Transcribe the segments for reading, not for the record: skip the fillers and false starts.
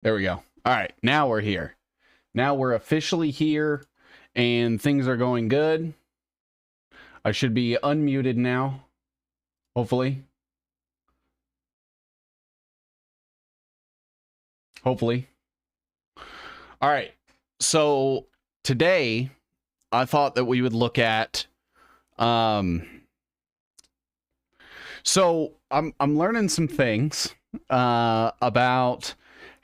There we go. All right, now we're here. Now we're officially here, and things are going good. I should be unmuted now, hopefully. Hopefully. All right, so today I thought that we would look at... So I'm learning some things about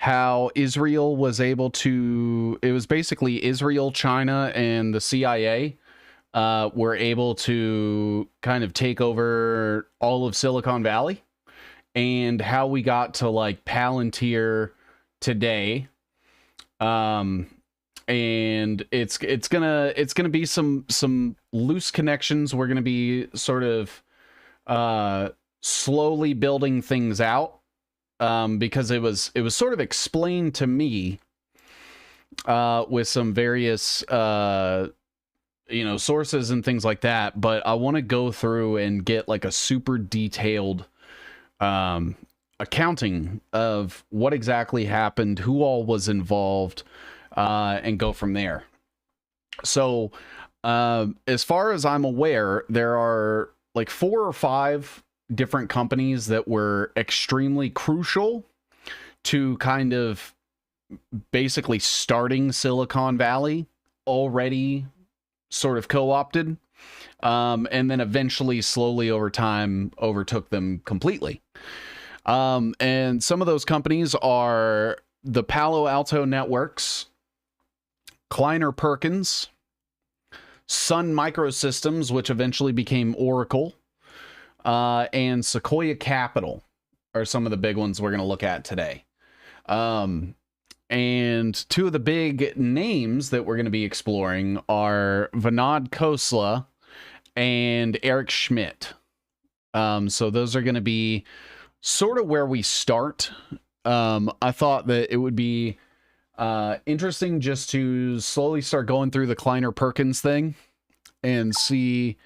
how Israel was able to, it was basically Israel, China, and the CIA were able to kind of take over all of Silicon Valley, and how we got to like Palantir today. And it's gonna be some loose connections. We're gonna be sort of slowly building things out. Because it was sort of explained to me with some various sources and things like that, but I want to go through and get like a super detailed accounting of what exactly happened, who all was involved, and go from there. So as far as I'm aware, there are like 4 or 5 different companies that were extremely crucial to kind of basically starting Silicon Valley, already sort of co-opted. and then eventually, slowly over time, overtook them completely. And some of those companies are the Palo Alto Networks, Kleiner Perkins, Sun Microsystems, which eventually became Oracle, and Sequoia Capital are some of the big ones we're going to look at today. And two of the big names that we're going to be exploring are Venad Kosla and Eric Schmidt. So those are going to be sort of where we start. I thought that it would be interesting just to slowly start going through the Kleiner Perkins thing and see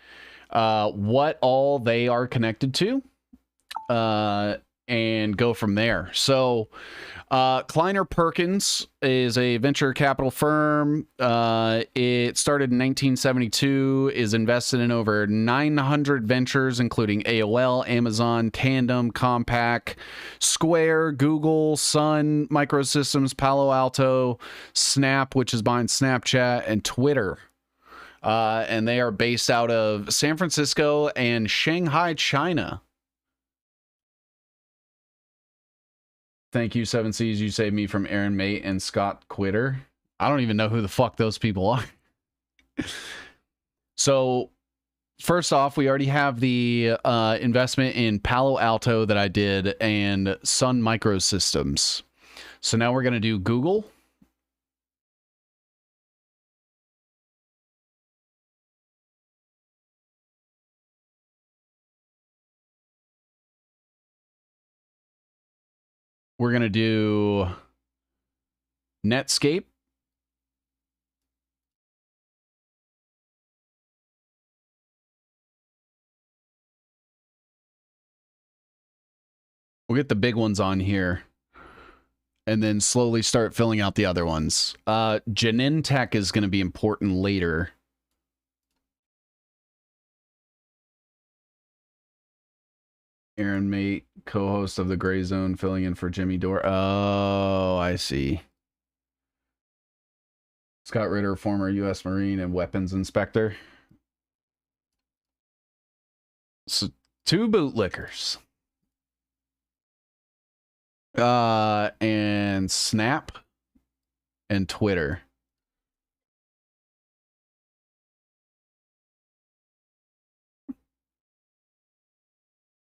what all they are connected to, and go from there. So Kleiner Perkins is a venture capital firm. It started in 1972, is invested in over 900 ventures, including AOL, Amazon, Tandem, Compaq, Square, Google, Sun Microsystems, Palo Alto, Snap, which is behind Snapchat, and Twitter. And they are based out of San Francisco and Shanghai, China. Thank you, 7Cs. You saved me from Aaron Mate and Scott Quitter. I don't even know who the fuck those people are. So, first off, we already have the investment in Palo Alto that I did and Sun Microsystems. So now we're going to do Google. We're going to do Netscape. We'll get the big ones on here and then slowly start filling out the other ones. Genentech is going to be important later. Aaron Mate, co-host of the Gray Zone, filling in for Jimmy Dore. Oh, I see. Scott Ritter, former U.S. Marine and weapons inspector. So, two bootlickers. And Snap and Twitter.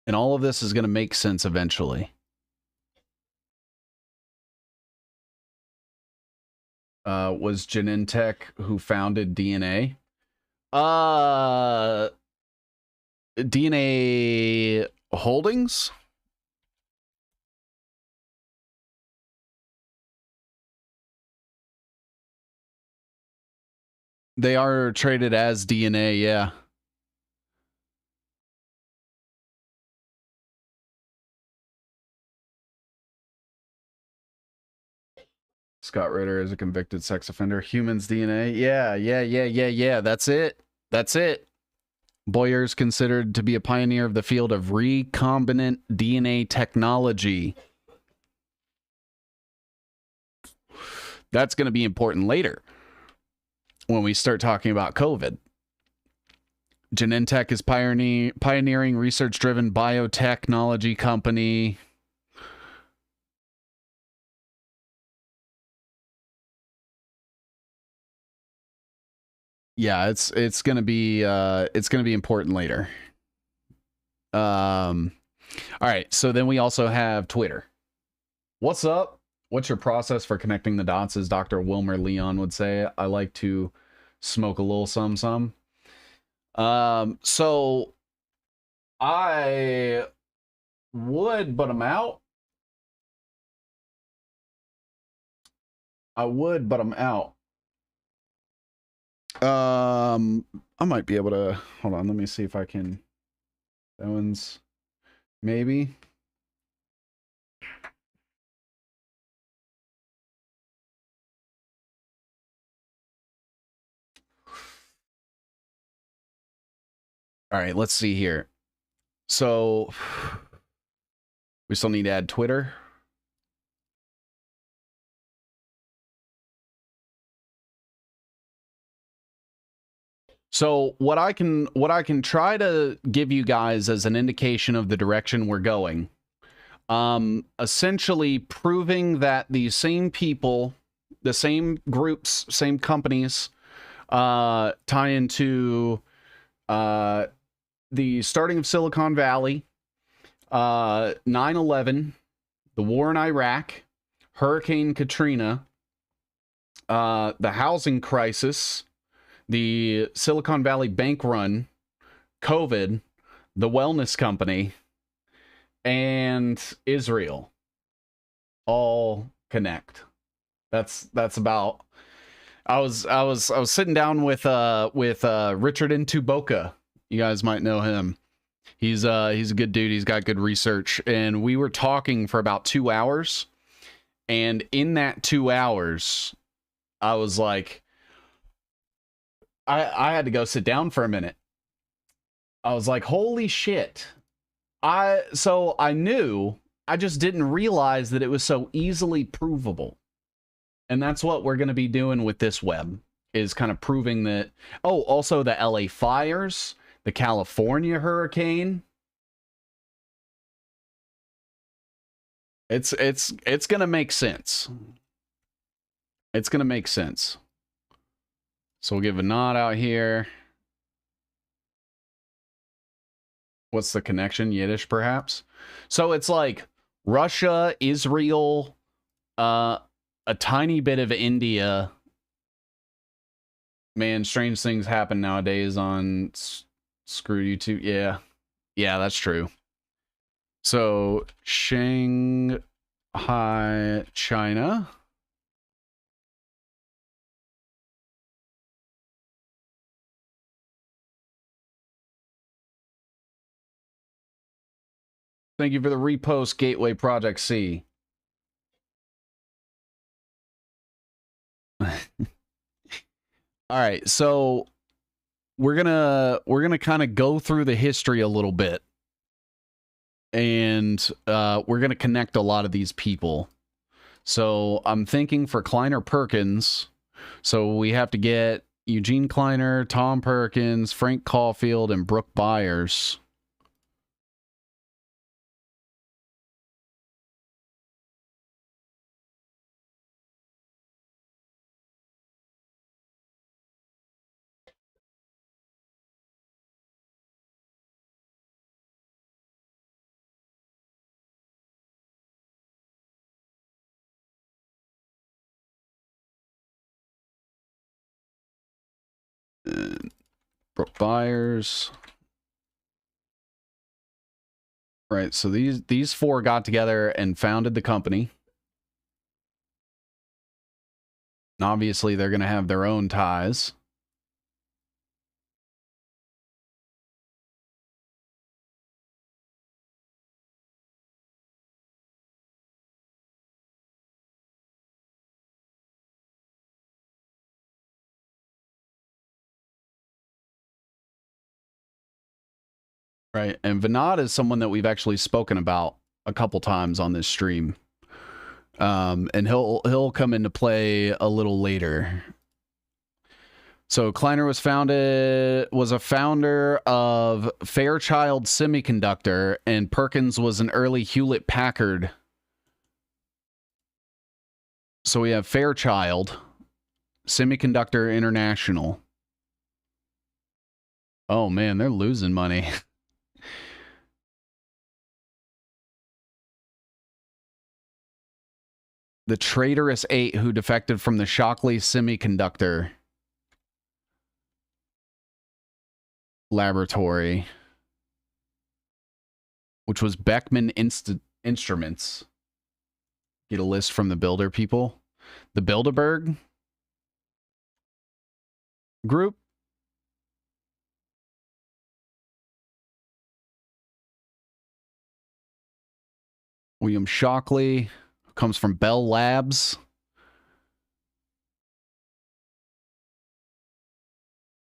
And all of this is going to make sense eventually. Was Genentech who founded DNA? DNA Holdings? They are traded as DNA, yeah. Scott Ritter is a convicted sex offender. Humans DNA. Yeah. That's it. Boyer's considered to be a pioneer of the field of recombinant DNA technology. That's going to be important later when we start talking about COVID. Genentech is pioneering research-driven biotechnology company. Yeah, it's gonna be important later. All right, so then we also have Twitter. What's up? What's your process for connecting the dots? As Dr. Wilmer Leon would say, I like to smoke a little some. So I would, but I'm out. I might be able to, hold on, let me see if I can, that one's maybe. All right, let's see here. So we still need to add Twitter. So what I can try to give you guys as an indication of the direction we're going, essentially proving that these same people, the same groups, same companies, tie into the starting of Silicon Valley, 9/11, the war in Iraq, Hurricane Katrina, the housing crisis, the Silicon Valley bank run, COVID, the wellness company, and Israel all connect. That's about. I was sitting down with Richard Ntuboka. You guys might know him. He's a good dude. He's got good research, and we were talking for about 2 hours. And in that 2 hours, I was like, I had to go sit down for a minute. I was like, holy shit. So I knew, I just didn't realize that it was so easily provable. And that's what we're going to be doing with this web, is kind of proving that. Oh, also the LA fires, the California hurricane. It's going to make sense. It's going to make sense. So we'll give a nod out here. What's the connection? Yiddish, perhaps? So it's like Russia, Israel, a tiny bit of India. Man, strange things happen nowadays on screw YouTube. Yeah. Yeah, that's true. So Shanghai, China. Thank you for the repost, Gateway Project C. All right, so we're gonna kind of go through the history a little bit, and we're gonna connect a lot of these people. So I'm thinking for Kleiner Perkins, so we have to get Eugene Kleiner, Tom Perkins, Frank Caulfield, and Brooke Byers. Brooke Byers. Right, so these four got together and founded the company. And obviously, they're going to have their own ties. Right, and Venad is someone that we've actually spoken about a couple times on this stream. And he'll come into play a little later. So Kleiner was a founder of Fairchild Semiconductor, and Perkins was an early Hewlett Packard. So we have Fairchild Semiconductor International. Oh man, they're losing money. The traitorous 8 who defected from the Shockley Semiconductor Laboratory, which was Beckman Instruments. Get a list from the Builder people. The Bilderberg Group. William Shockley comes from Bell Labs.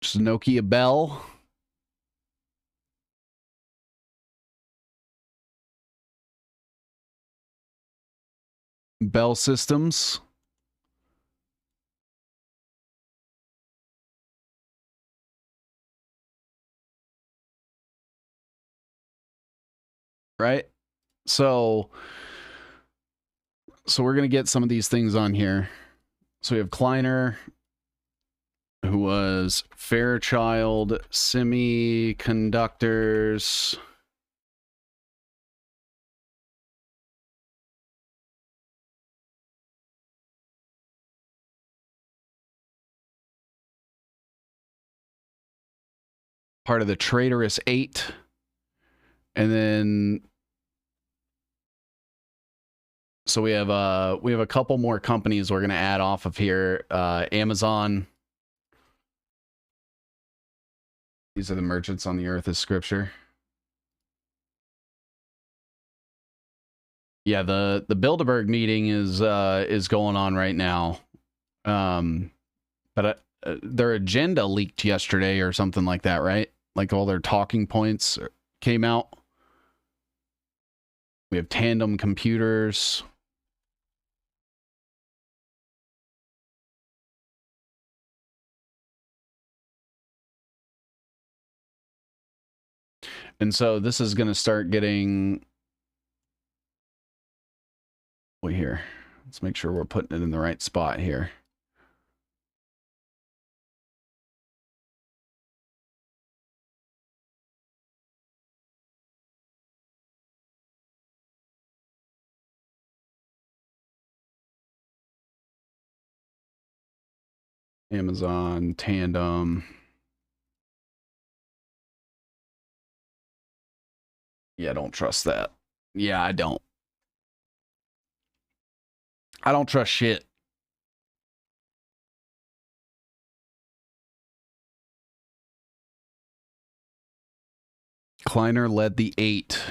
Just Nokia Bell. Bell Systems. right? So we're going to get some of these things on here. So we have Kleiner, who was Fairchild Semiconductors. Part of the traitorous 8. And then so we have a couple more companies we're going to add off of here. Amazon. These are the merchants on the earth as scripture. Yeah, the Bilderberg meeting is going on right now. But their agenda leaked yesterday or something like that, right? Like all their talking points came out. We have Tandem Computers. And so this is going to start getting... Wait here. Let's make sure we're putting it in the right spot here. Amazon, Tandem. Yeah, I don't trust that. Yeah, I don't. I don't trust shit. Kleiner led the 8.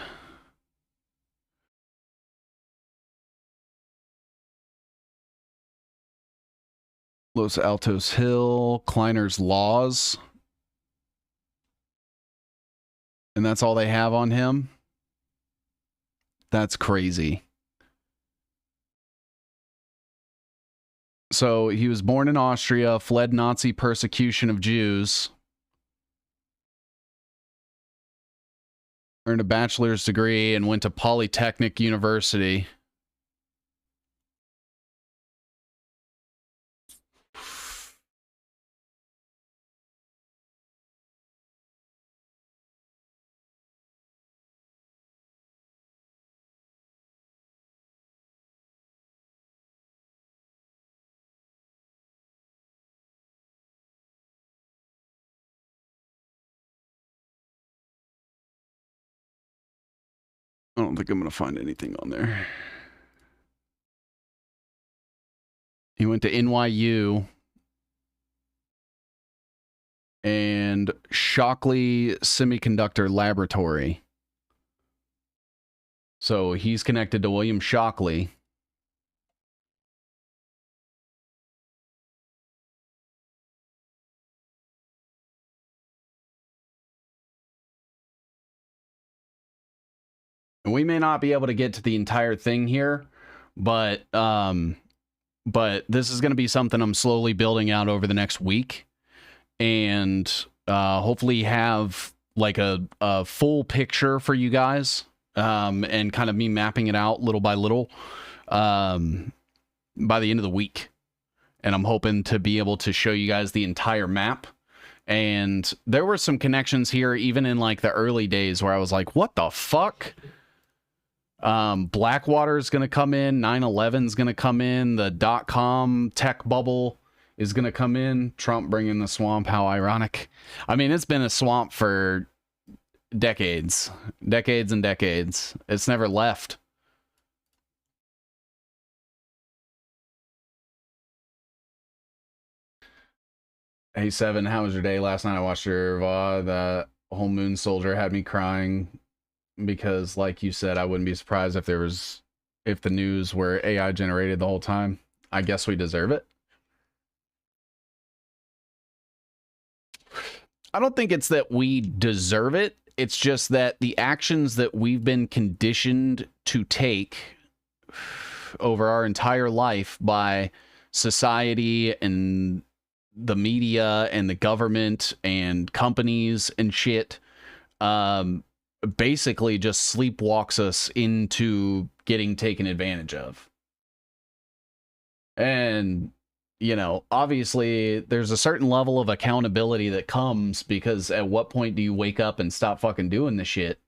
Los Altos Hill, Kleiner's Laws. And that's all they have on him? That's crazy. So he was born in Austria, fled Nazi persecution of Jews, earned a bachelor's degree, and went to Polytechnic University. I don't think I'm going to find anything on there. He went to NYU and Shockley Semiconductor Laboratory. So he's connected to William Shockley. And we may not be able to get to the entire thing here, but this is going to be something I'm slowly building out over the next week, and hopefully have like a full picture for you guys, and kind of me mapping it out little by little by the end of the week. And I'm hoping to be able to show you guys the entire map. And there were some connections here, even in like the early days, where I was like, what the fuck? Blackwater is going to come in. 9/11 is going to come in. The .com tech bubble is going to come in. Trump bringing the swamp. How ironic. I mean, it's been a swamp for decades and decades. It's never left. Hey, Seven, how was your day? Last night I watched your VOD. The whole Moon Soldier had me crying because, like you said, I wouldn't be surprised if the news were AI generated the whole time. I guess we deserve it. I don't think it's that we deserve it. It's just that the actions that we've been conditioned to take over our entire life by society and the media and the government and companies and shit, basically just sleepwalks us into getting taken advantage of. And, you know, obviously there's a certain level of accountability that comes, because at what point do you wake up and stop fucking doing the shit?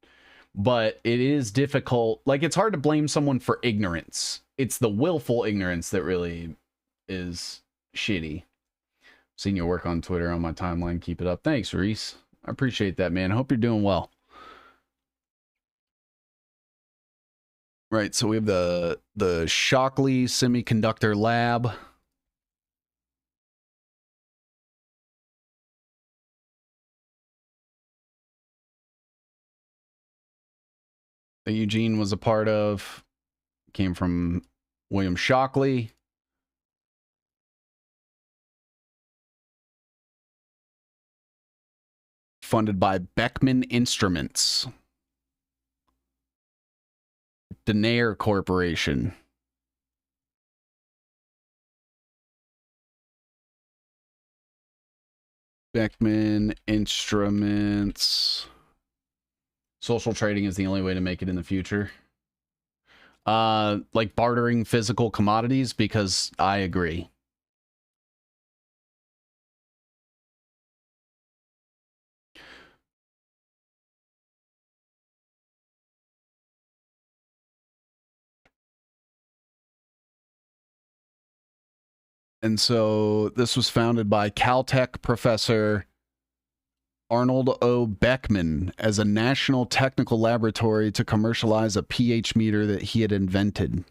But it is difficult. Like, it's hard to blame someone for ignorance. It's the willful ignorance that really is shitty. Seen your work on Twitter on my timeline. Keep it up. Thanks, Reese. I appreciate that, man. Hope you're doing well. Right, so we have the Shockley Semiconductor Lab. That Eugene was a part of. Came from William Shockley. Funded by Beckman Instruments. Danair Corporation. Beckman Instruments. Social trading is the only way to make it in the future. Like bartering physical commodities, because I agree. And so this was founded by Caltech professor Arnold O. Beckman as a national technical laboratory to commercialize a pH meter that he had invented.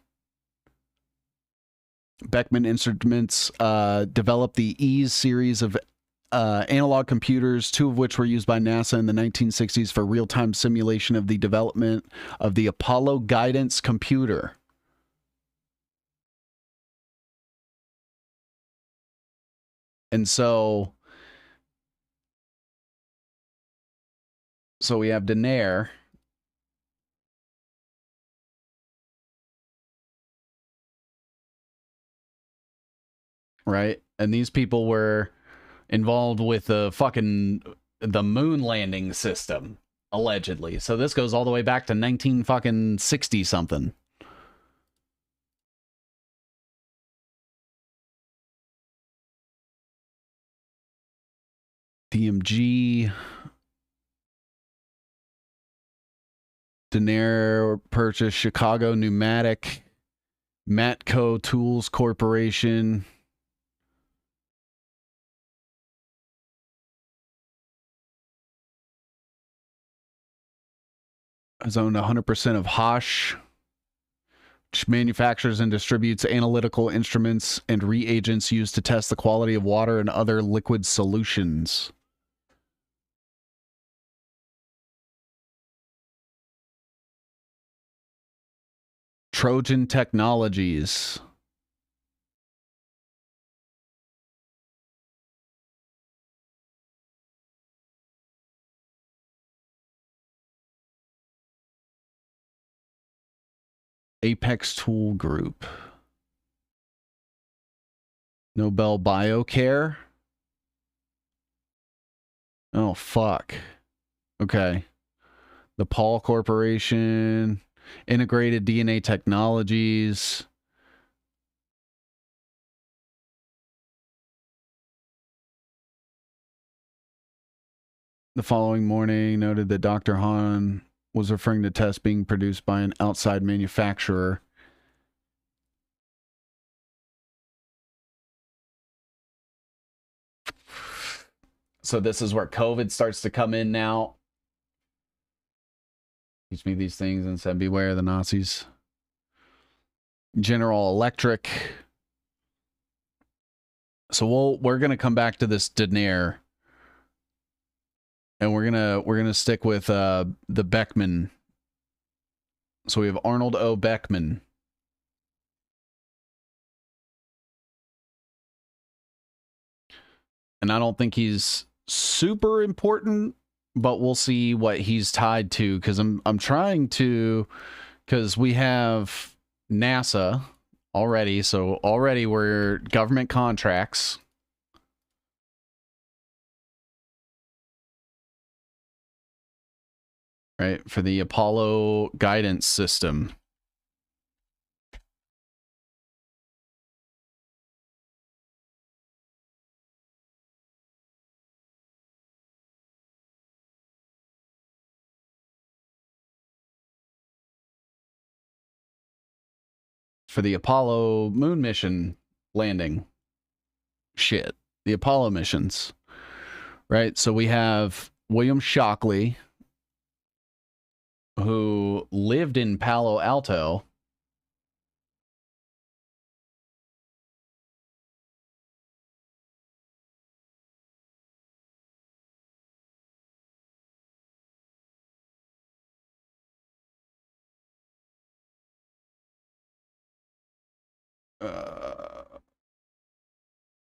Beckman Instruments developed the EASE series of analog computers, two of which were used by NASA in the 1960s for real-time simulation of the development of the Apollo guidance computer. And so we have Danair. Right? And these people were involved with the moon landing system, allegedly. So this goes all the way back to 1960 something. DMG. Danair purchased Chicago Pneumatic, Matco Tools Corporation. Has owned 100% of Hosh, which manufactures and distributes analytical instruments and reagents used to test the quality of water and other liquid solutions. Trojan Technologies. Apex Tool Group. Nobel Biocare. Oh, fuck. Okay. The Paul Corporation. Integrated DNA Technologies. The following morning noted that Dr. Hahn was referring to tests being produced by an outside manufacturer. So this is where COVID starts to come in now. Teach me these things and said, beware the Nazis. General Electric. So we're gonna come back to this Danair, and we're gonna stick with the Beckman. So we have Arnold O. Beckman. And I don't think he's super important, but we'll see what he's tied to, because I'm trying to, because we have NASA already, so already we're government contracts. right? For the Apollo guidance system. For the Apollo moon mission landing. Shit. The Apollo missions. Right? So we have William Shockley, who lived in Palo Alto.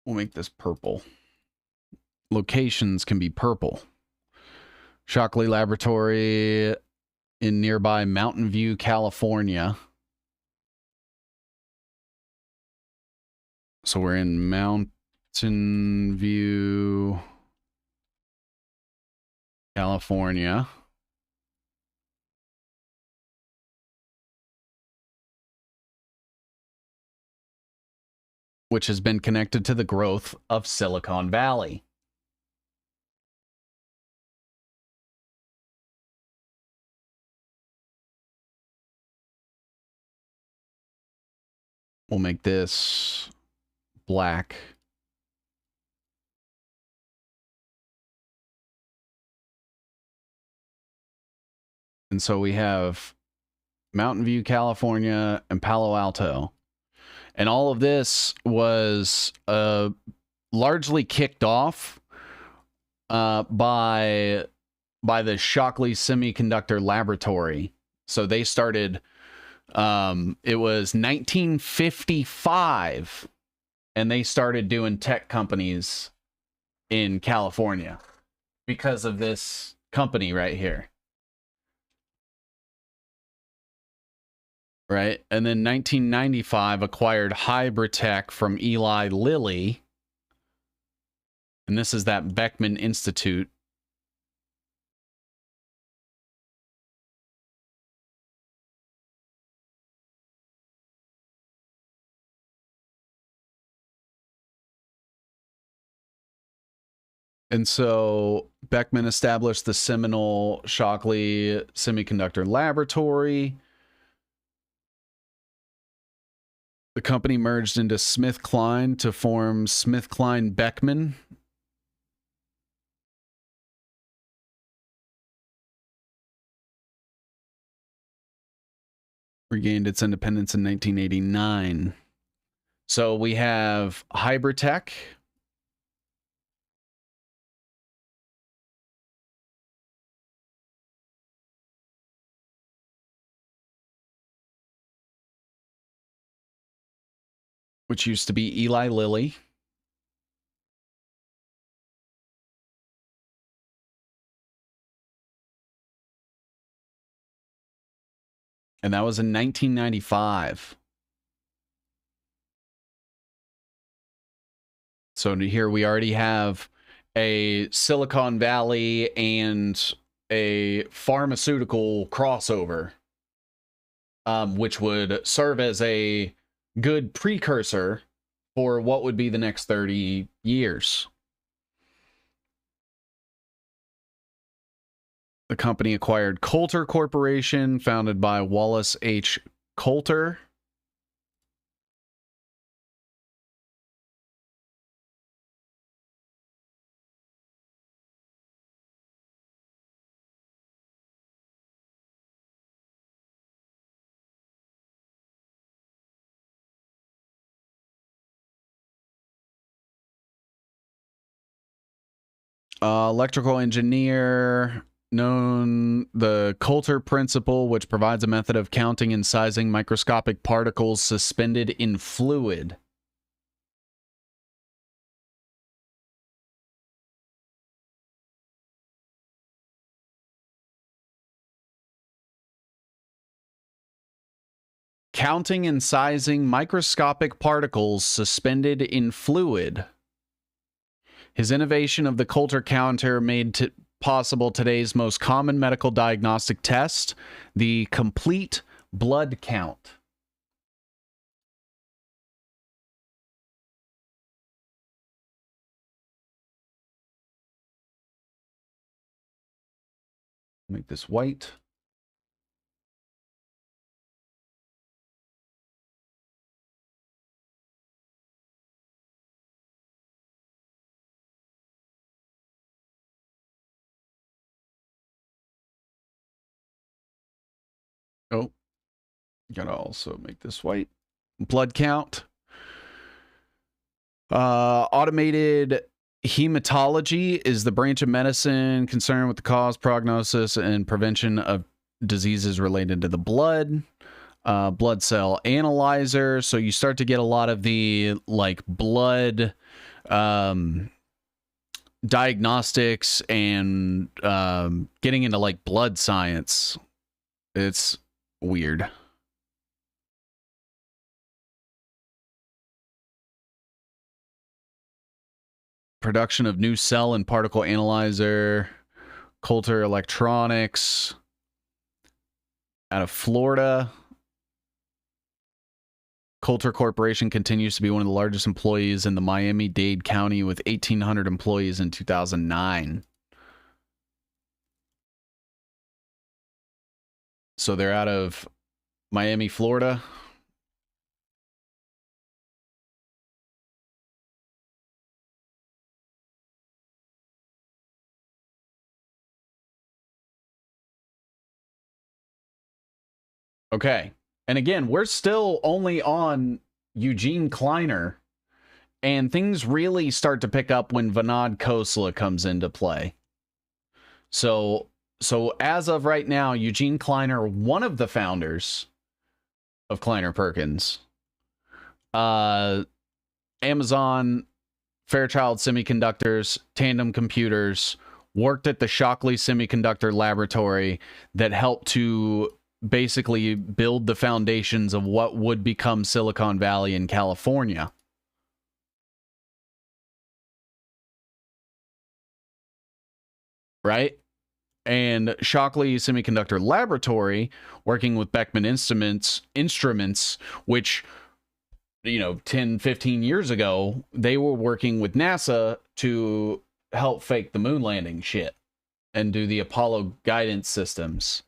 We'll make this purple. Locations can be purple. Shockley Laboratory in nearby Mountain View, California. So we're in Mountain View, California. Which has been connected to the growth of Silicon Valley. We'll make this black. And so we have Mountain View, California, and Palo Alto. And all of this was largely kicked off by the Shockley Semiconductor Laboratory. So they started, it was 1955, and they started doing tech companies in California because of this company right here. Right. And then 1995 acquired Hybritech from Eli Lilly. And this is that Beckman Institute. And so Beckman established the seminal Shockley Semiconductor Laboratory. The company merged into SmithKline to form SmithKline Beckman. Regained its independence in 1989. So we have Hybritech. Which used to be Eli Lilly. And that was in 1995. So here we already have a Silicon Valley and a pharmaceutical crossover, which would serve as a good precursor for what would be the next 30 years. The company acquired Coulter Corporation, founded by Wallace H. Coulter. Electrical engineer, known the Coulter principle, which provides a method of counting and sizing microscopic particles suspended in fluid. Counting and sizing microscopic particles suspended in fluid. His innovation of the Coulter counter made possible today's most common medical diagnostic test, the complete blood count. Make this white. Oh, gotta also make this white. Blood count. Automated hematology is the branch of medicine concerned with the cause, prognosis, and prevention of diseases related to the blood. Blood cell analyzer. So you start to get a lot of the like blood diagnostics and getting into like blood science. It's weird. Production of new cell and particle analyzer. Coulter Electronics out of Florida. Coulter Corporation continues to be one of the largest employees in the Miami-Dade County with 1,800 employees in 2009. So they're out of Miami, Florida. Okay. And again, we're still only on Eugene Kleiner, and things really start to pick up when Venad Kosla comes into play. So as of right now, Eugene Kleiner, one of the founders of Kleiner Perkins, Amazon, Fairchild Semiconductors, Tandem Computers, worked at the Shockley Semiconductor Laboratory that helped to basically build the foundations of what would become Silicon Valley in California. Right? And Shockley Semiconductor Laboratory, working with Beckman Instruments, which, 10, 15 years ago, they were working with NASA to help fake the moon landing shit and do the Apollo guidance systems.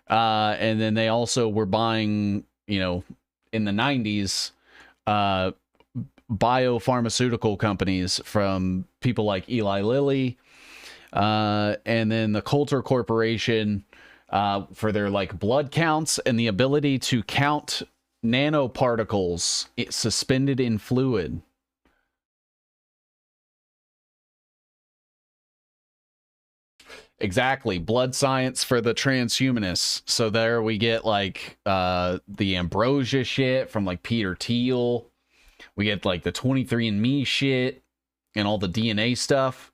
And then they also were buying, in the 90s, biopharmaceutical companies from people like Eli Lilly, and then the Coulter Corporation for their like blood counts and the ability to count nanoparticles suspended in fluid. Exactly. Blood science for the transhumanists. So there we get like the ambrosia shit from like Peter Thiel. We get like the 23andMe shit and all the DNA stuff.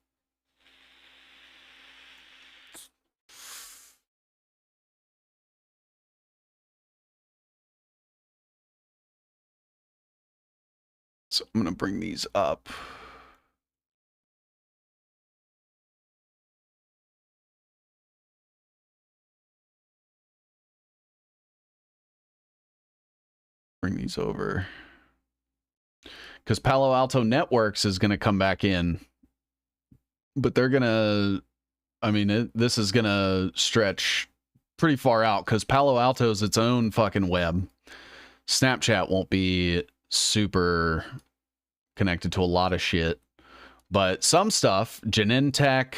So I'm going to bring these up. Bring these over. Because Palo Alto Networks is going to come back in. But they're going to... this is going to stretch pretty far out because Palo Alto is its own fucking web. Snapchat won't be super connected to a lot of shit. But some stuff, Genentech,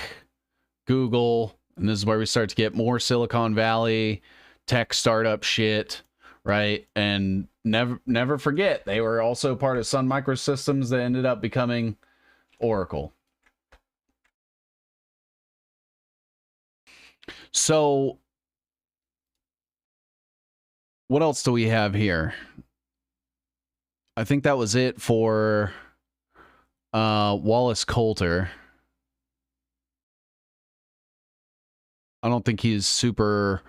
Google, and this is where we start to get more Silicon Valley tech startup shit, right? And never forget, they were also part of Sun Microsystems that ended up becoming Oracle. So what else do we have here? I think that was it for Wallace Coulter. I don't think he's super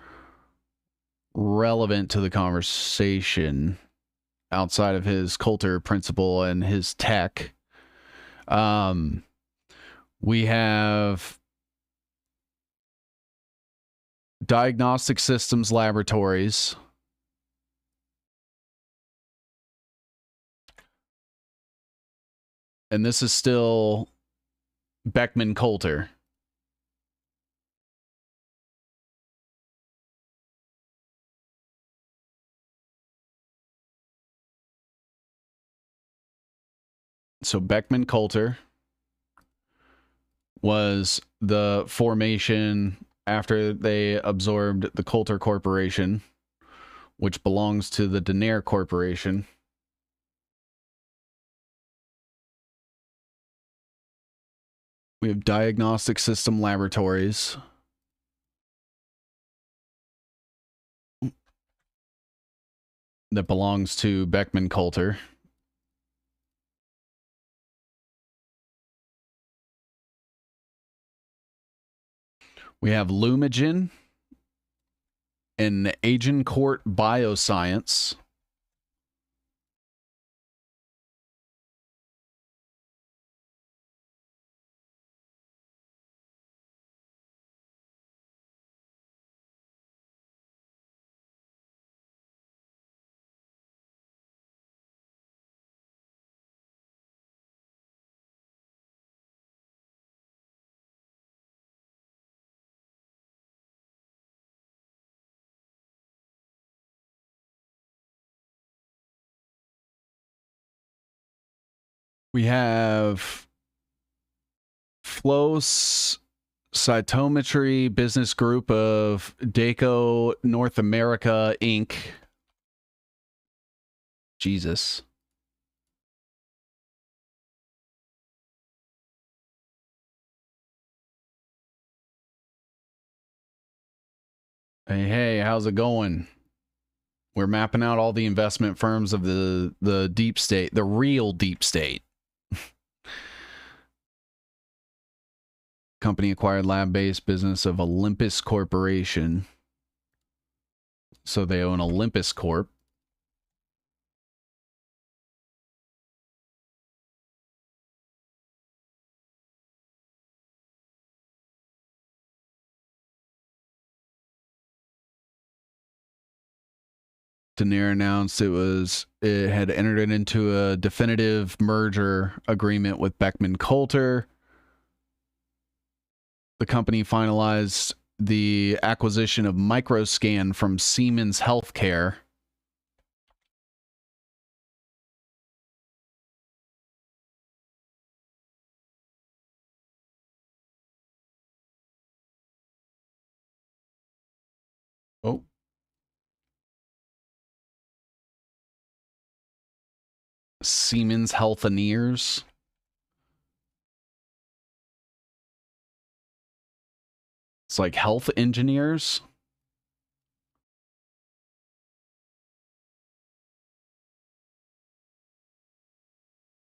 relevant to the conversation outside of his Coulter principle and his tech. We have Diagnostic Systems Laboratories. And this is still Beckman Coulter. So Beckman Coulter was the formation after they absorbed the Coulter Corporation, which belongs to the Danair Corporation. We have Diagnostic System Laboratories. That belongs to Beckman Coulter. We have Lumigen and Agincourt Bioscience. We have Flow Cytometry Business Group of Daco North America, Inc. Jesus. Hey, how's it going? We're mapping out all the investment firms of the deep state, the real deep state. Company acquired lab-based business of Olympus Corporation. So they own Olympus Corp. Danair announced it had entered into a definitive merger agreement with Beckman Coulter. The company finalized the acquisition of Microscan from Siemens Healthcare. Oh. Siemens Healthineers. It's like health engineers.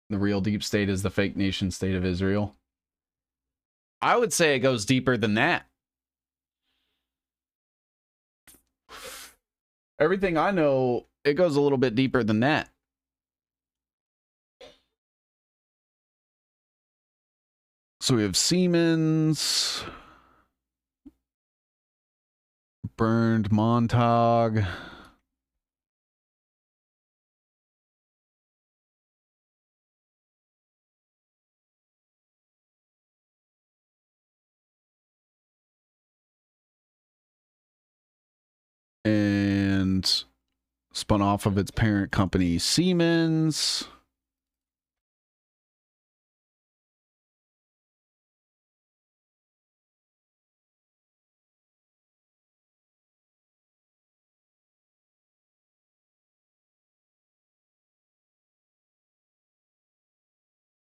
The real deep state is the fake nation state of Israel. I would say it goes deeper than that. Everything I know, it goes a little bit deeper than that. So we have Siemens, Burned Montauk. And spun off of its parent company, Siemens.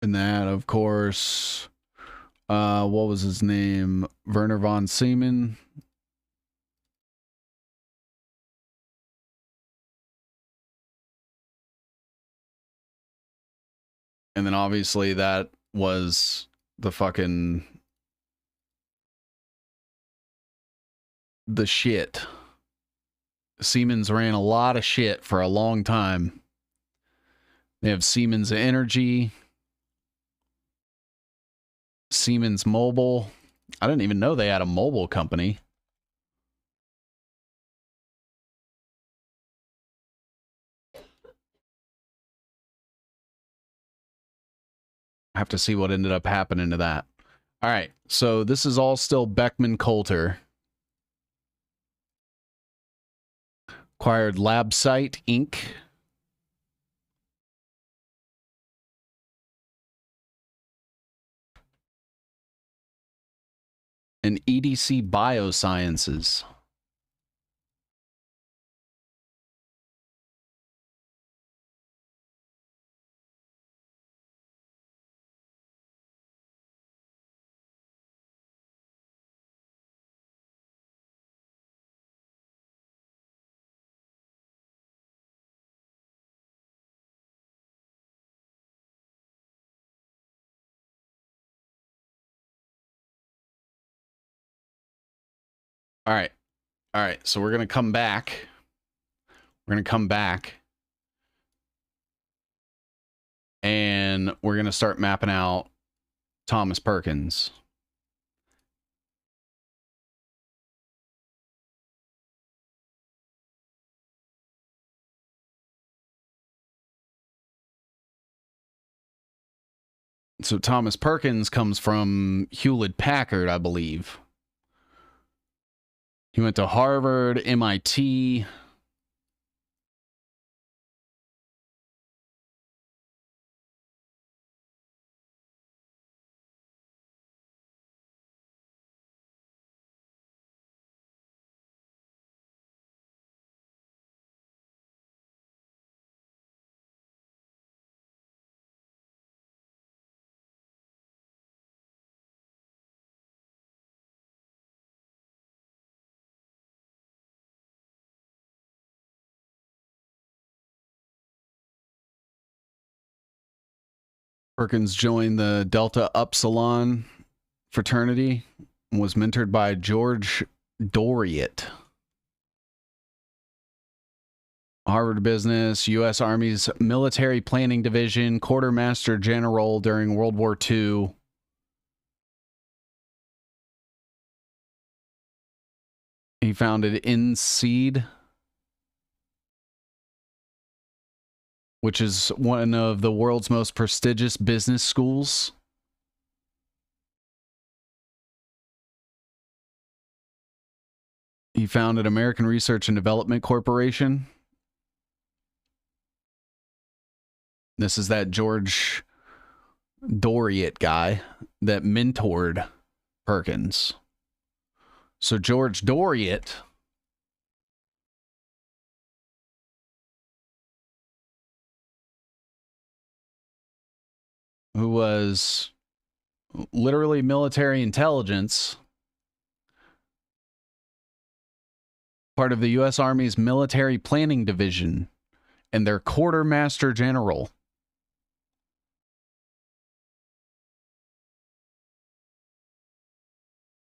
And that, of course, what was his name? Werner von Siemens. And then obviously that was the shit. Siemens ran a lot of shit for a long time. They have Siemens Energy, Siemens Mobile. I didn't even know they had a mobile company. I have to see what ended up happening to that. All right, so this is all still Beckman Coulter. Acquired LabSite Inc. And EDC Biosciences. All right. All right. So we're going to come back. We're going to come back. And we're going to start mapping out Thomas Perkins. So Thomas Perkins comes from Hewlett-Packard, I believe. He went to Harvard, MIT. Perkins joined the Delta Upsilon fraternity and was mentored by George Doriot. Harvard Business, U.S. Army's Military Planning Division, Quartermaster General during World War II. He founded NSEED, which is one of the world's most prestigious business schools. He founded American Research and Development Corporation. This is that George Doriot guy that mentored Perkins. So George Doriot who was literally military intelligence, part of the U.S. Army's Military Planning Division, and their Quartermaster General.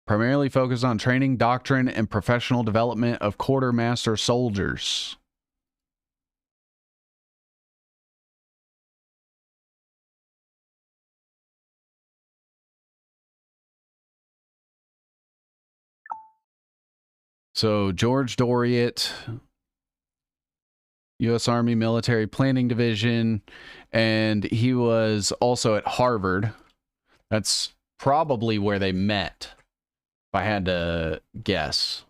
Primarily focused on training, doctrine, and professional development of quartermaster soldiers. So George Doriot, U.S. Army Military Planning Division, and he was also at Harvard. That's probably where they met, if I had to guess.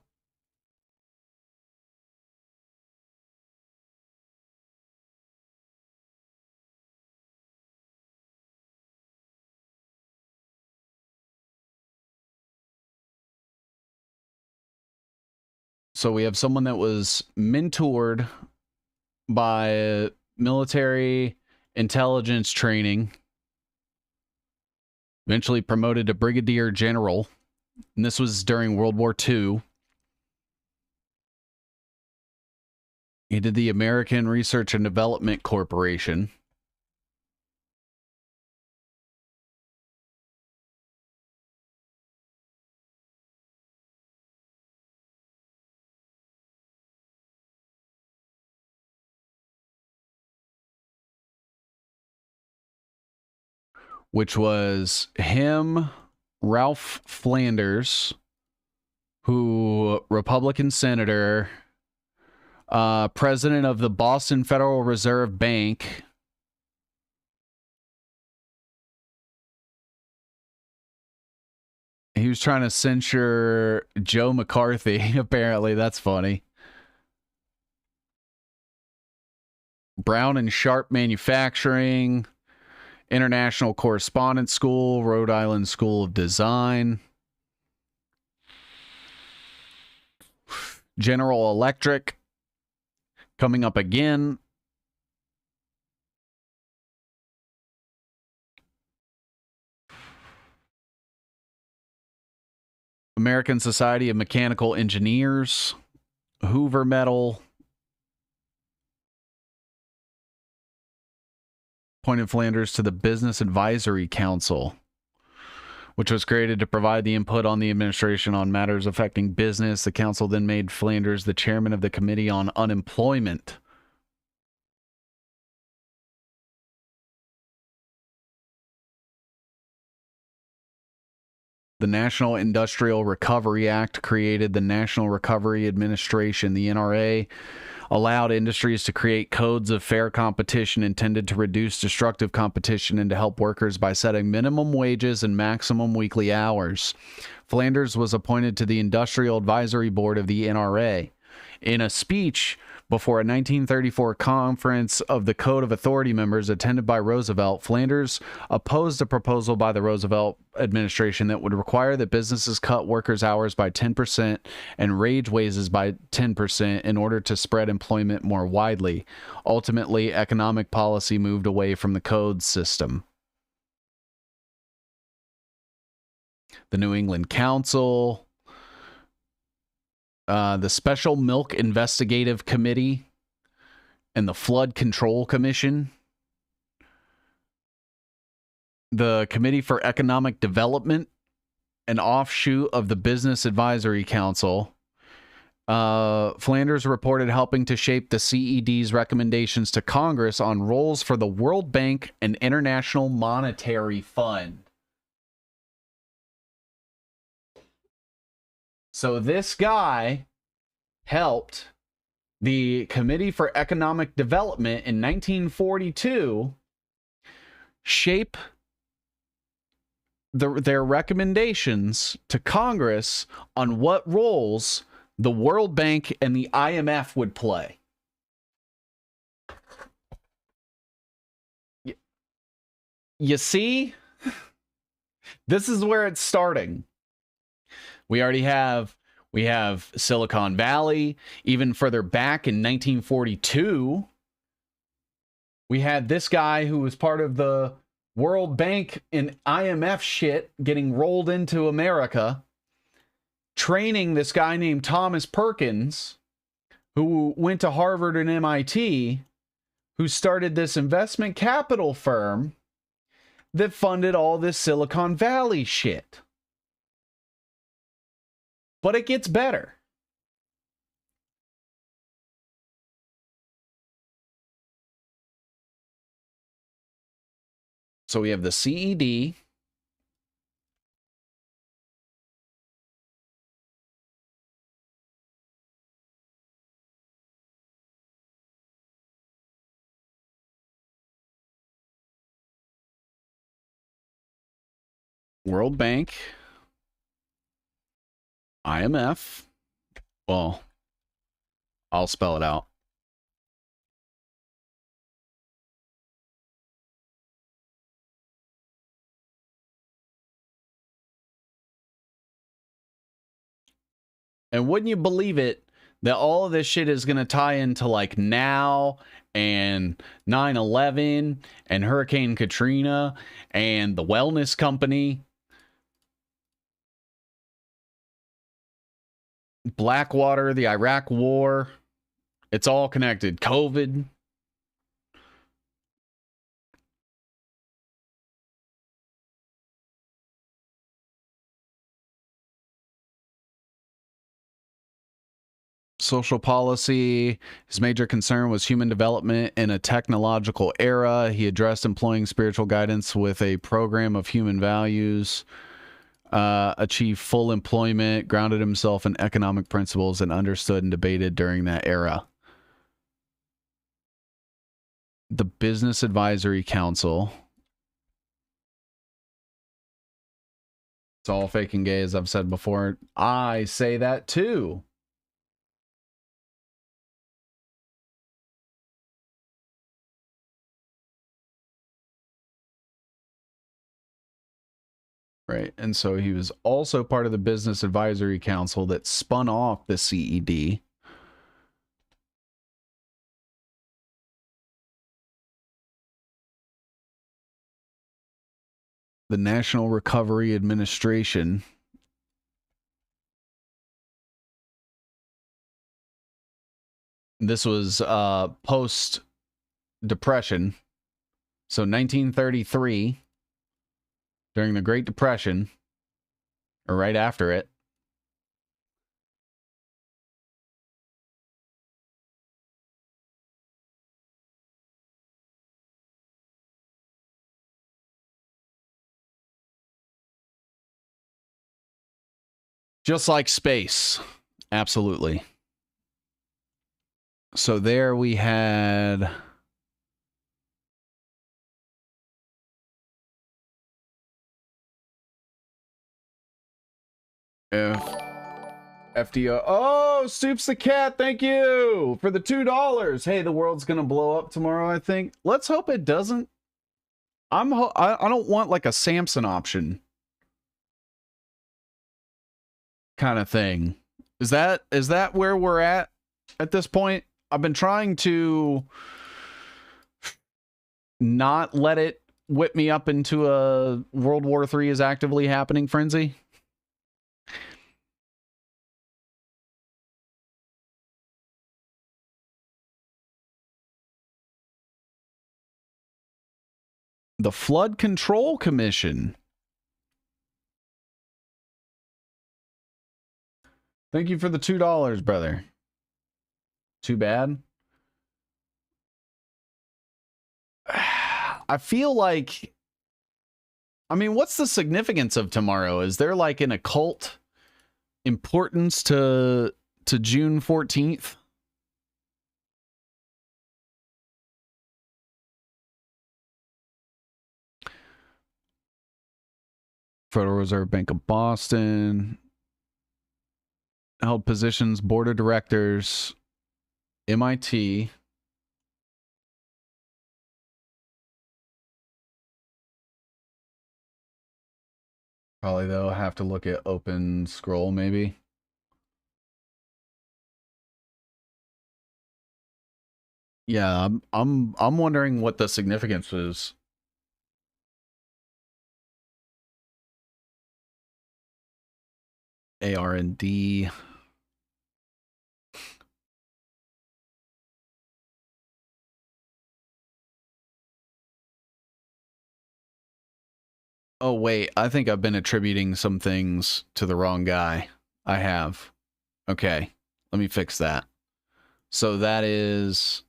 So we have someone that was mentored by military intelligence training, eventually promoted to brigadier general, and this was during World War II. He did the American Research and Development Corporation. Which was him, Ralph Flanders, who Republican senator, president of the Boston Federal Reserve Bank, He was trying to censure Joe McCarthy. Apparently, that's funny. Brown and Sharp Manufacturing, International Correspondence School, Rhode Island School of Design, General Electric, coming up again. American Society of Mechanical Engineers, Hoover Medal, appointed Flanders to the Business Advisory Council, which was created to provide the input on the administration on matters affecting business. The council then made Flanders the chairman of the Committee on Unemployment. The National Industrial Recovery Act created the National Recovery Administration. The NRA allowed industries to create codes of fair competition intended to reduce destructive competition and to help workers by setting minimum wages and maximum weekly hours. Flanders was appointed to the Industrial Advisory Board of the NRA. In a speech before a 1934 conference of the Code of Authority members attended by Roosevelt, Flanders opposed a proposal by the Roosevelt administration that would require that businesses cut workers' hours by 10% and raise wages by 10% in order to spread employment more widely. Ultimately, economic policy moved away from the code system. The New England Council, the Special Milk Investigative Committee, and the Flood Control Commission, the Committee for Economic Development, an offshoot of the Business Advisory Council. Flanders reported helping to shape the CED's recommendations to Congress on roles for the World Bank and International Monetary Fund. So this guy helped the Committee for Economic Development in 1942 shape their recommendations to Congress on what roles the World Bank and the IMF would play. You see? This is where it's starting. We have Silicon Valley. Even further back in 1942, we had this guy who was part of the World Bank and IMF shit getting rolled into America, training this guy named Thomas Perkins, who went to Harvard and MIT, who started this investment capital firm that funded all this Silicon Valley shit. But it gets better. So we have the CED. World Bank. IMF. Well, I'll spell it out. And wouldn't you believe it that all of this shit is going to tie into like now and 9/11 and Hurricane Katrina and the wellness company, Blackwater, the Iraq War. It's all connected. COVID. Social policy. His major concern was human development in a technological era. He addressed employing spiritual guidance with a program of human values, achieved full employment, grounded himself in economic principles, and understood and debated during that era. The Business Advisory Council. It's all fake and gay, as I've said before. I say that too. Right. And so he was also part of the Business Advisory Council that spun off the CED. The National Recovery Administration. This was post-Depression. So 1933, during the Great Depression, or right after it. Just like space. Absolutely. So there we had... FDO. Oh, Stoops the Cat, thank you for the $2. Hey, the world's gonna blow up tomorrow, I think. Let's hope it doesn't. I don't want like a Samson option kind of thing. Is that where we're at this point? I've been trying to not let it whip me up into a World War III is actively happening frenzy. The Flood Control Commission. Thank you for the $2, brother. Too bad. I feel like... I mean, what's the significance of tomorrow? Is there like an occult importance to June 14th? Federal Reserve Bank of Boston held positions, board of directors, MIT. Probably though have to look at open scroll maybe. Yeah, I'm wondering what the significance is. AR&D. Oh, wait. I think I've been attributing some things to the wrong guy. I have. Okay. Let me fix that. So that is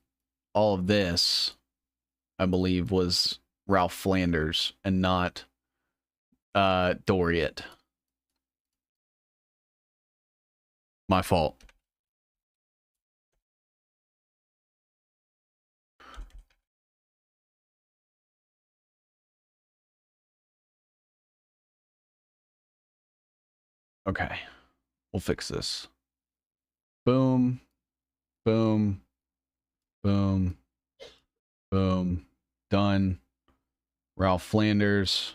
all of this, I believe, was Ralph Flanders and not Doriot. My fault. Okay. We'll fix this. Boom. Boom. Boom. Boom. Done. Ralph Flanders.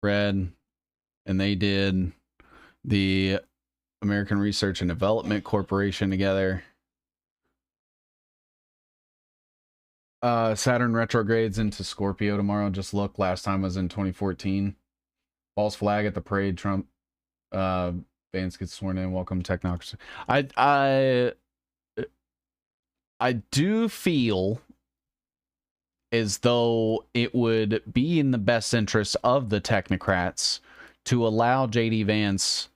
Red. And they did the American Research and Development Corporation together. Saturn retrogrades into Scorpio tomorrow. Just look, last time was in 2014. False flag at the parade. Trump Vance gets sworn in. Welcome technocracy. I do feel as though it would be in the best interest of the technocrats to allow JD Vance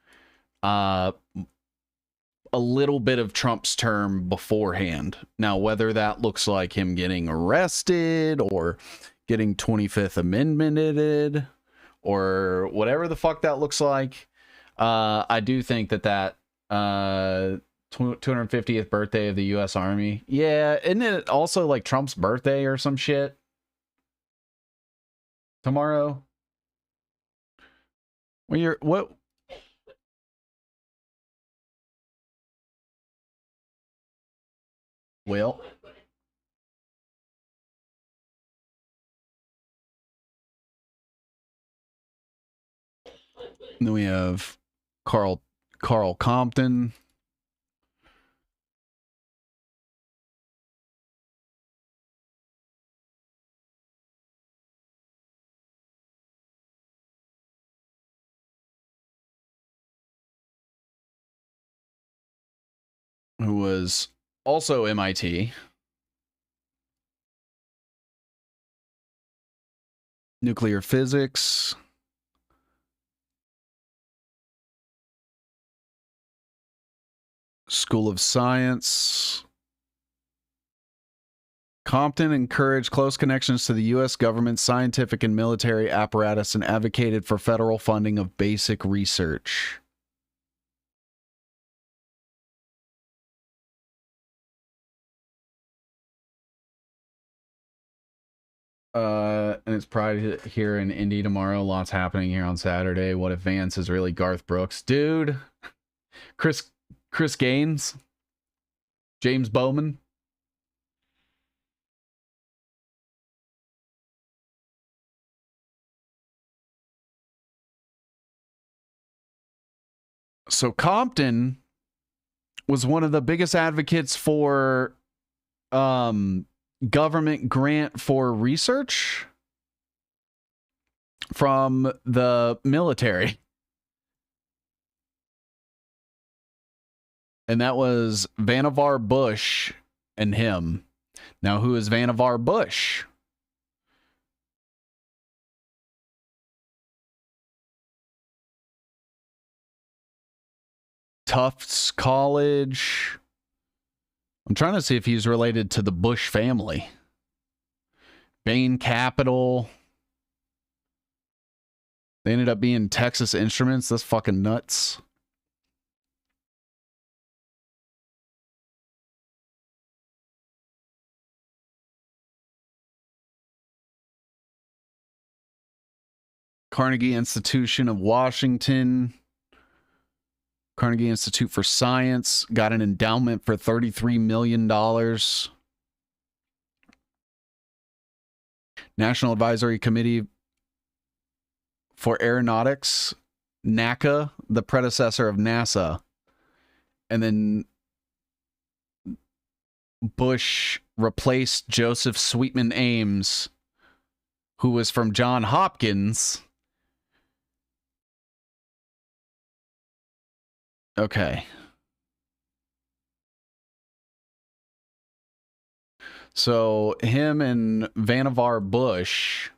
a little bit of Trump's term beforehand. Now, whether that looks like him getting arrested or getting 25th Amendmented or whatever the fuck that looks like, I do think that 250th birthday of the U.S. Army. Yeah, isn't it also like Trump's birthday or some shit? Tomorrow? Well, you're what? Well, then we have Carl Compton. Who was also MIT. Nuclear physics. School of Science. Compton encouraged close connections to the U.S. government, scientific and military apparatus, and advocated for federal funding of basic research. And it's Pride here in Indy tomorrow. Lots happening here on Saturday. What if Vance is really Garth Brooks? Dude. Chris Gaines. James Bowman. So Compton was one of the biggest advocates for government grant for research from the military. And that was Vannevar Bush and him. Now, who is Vannevar Bush? Tufts College. I'm trying to see if he's related to the Bush family. Bain Capital. They ended up being Texas Instruments. That's fucking nuts. Carnegie Institution of Washington. Carnegie Institute for Science got an endowment for $33 million. National Advisory Committee for Aeronautics, NACA, the predecessor of NASA. And then Bush replaced Joseph Sweetman Ames, who was from Johns Hopkins. Okay. So him and Vannevar Bush.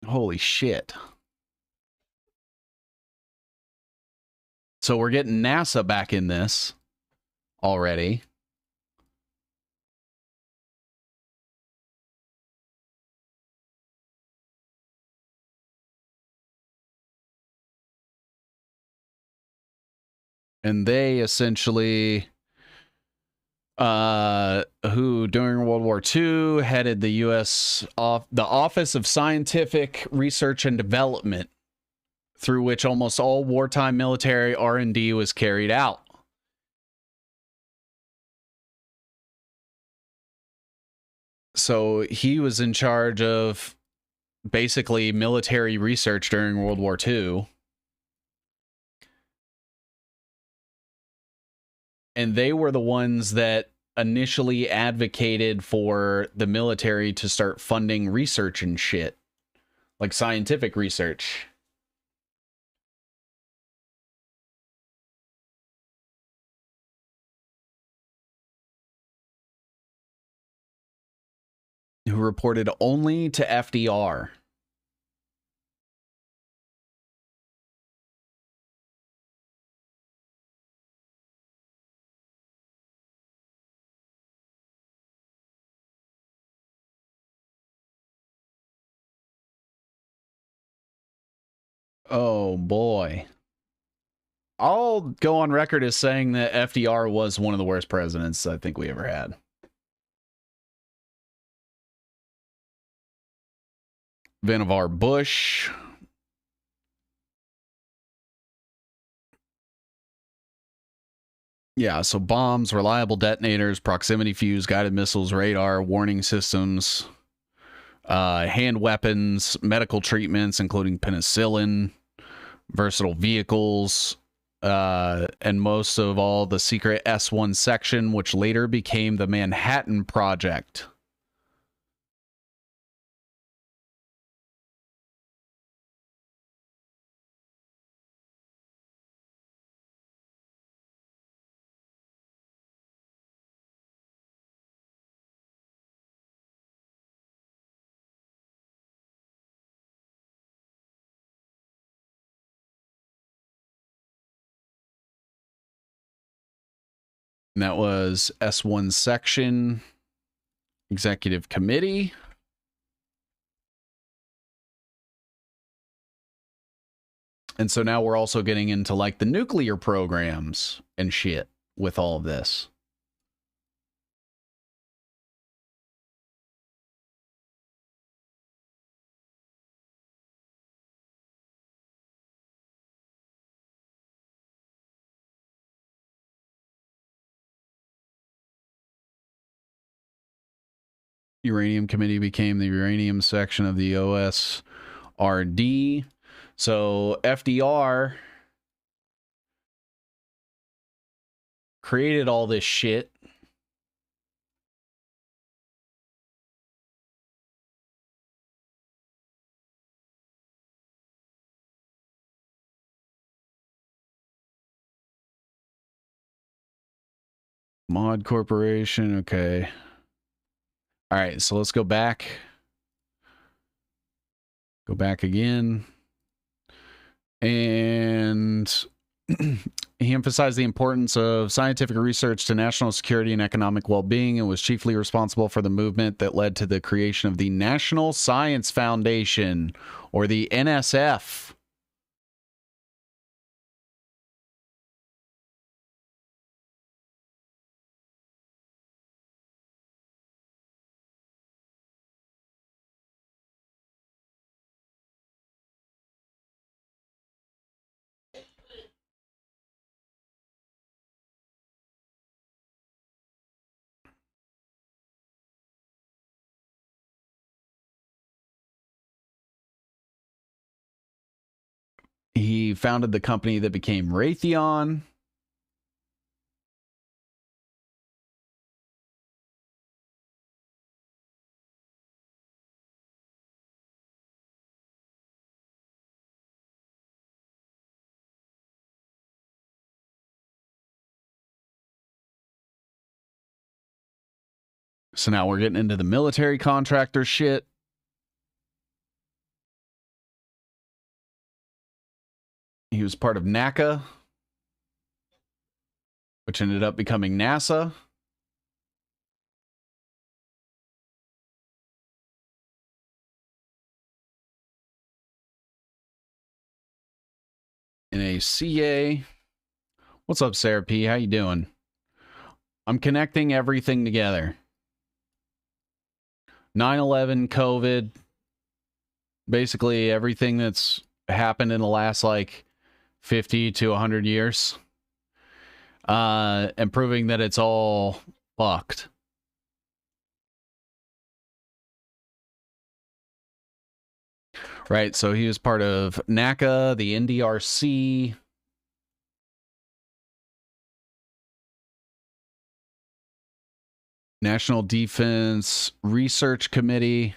Holy shit. So we're getting NASA back in this already. And they essentially, who during World War II headed the U.S. the Office of Scientific Research and Development, through which almost all wartime military R&D was carried out. So he was in charge of basically military research during World War II. And they were the ones that initially advocated for the military to start funding research and shit. Like scientific research. Who reported only to FDR. Oh boy. I'll go on record as saying that FDR was one of the worst presidents I think we ever had. Vannevar Bush. Yeah, so bombs, reliable detonators, proximity fuse, guided missiles, radar, warning systems, hand weapons, medical treatments, including penicillin, versatile vehicles, and most of all, the secret S1 section, which later became the Manhattan Project. And that was S1 section, executive committee. And so now we're also getting into like the nuclear programs and shit with all of this. Uranium committee became the uranium section of the OSRD. So FDR created all this shit. Mod Corporation, okay. All right, so let's go back. Go back again. And he emphasized the importance of scientific research to national security and economic well-being and was chiefly responsible for the movement that led to the creation of the National Science Foundation, or the NSF. He founded the company that became Raytheon. So now we're getting into the military contractor shit. He was part of NACA, which ended up becoming NASA. NACA. What's up, Sarah P? How you doing? I'm connecting everything together. 9/11, COVID, basically everything that's happened in the last like 50 to 100 years, and proving that it's all fucked. Right, so he was part of NACA, the NDRC, National Defense Research Committee.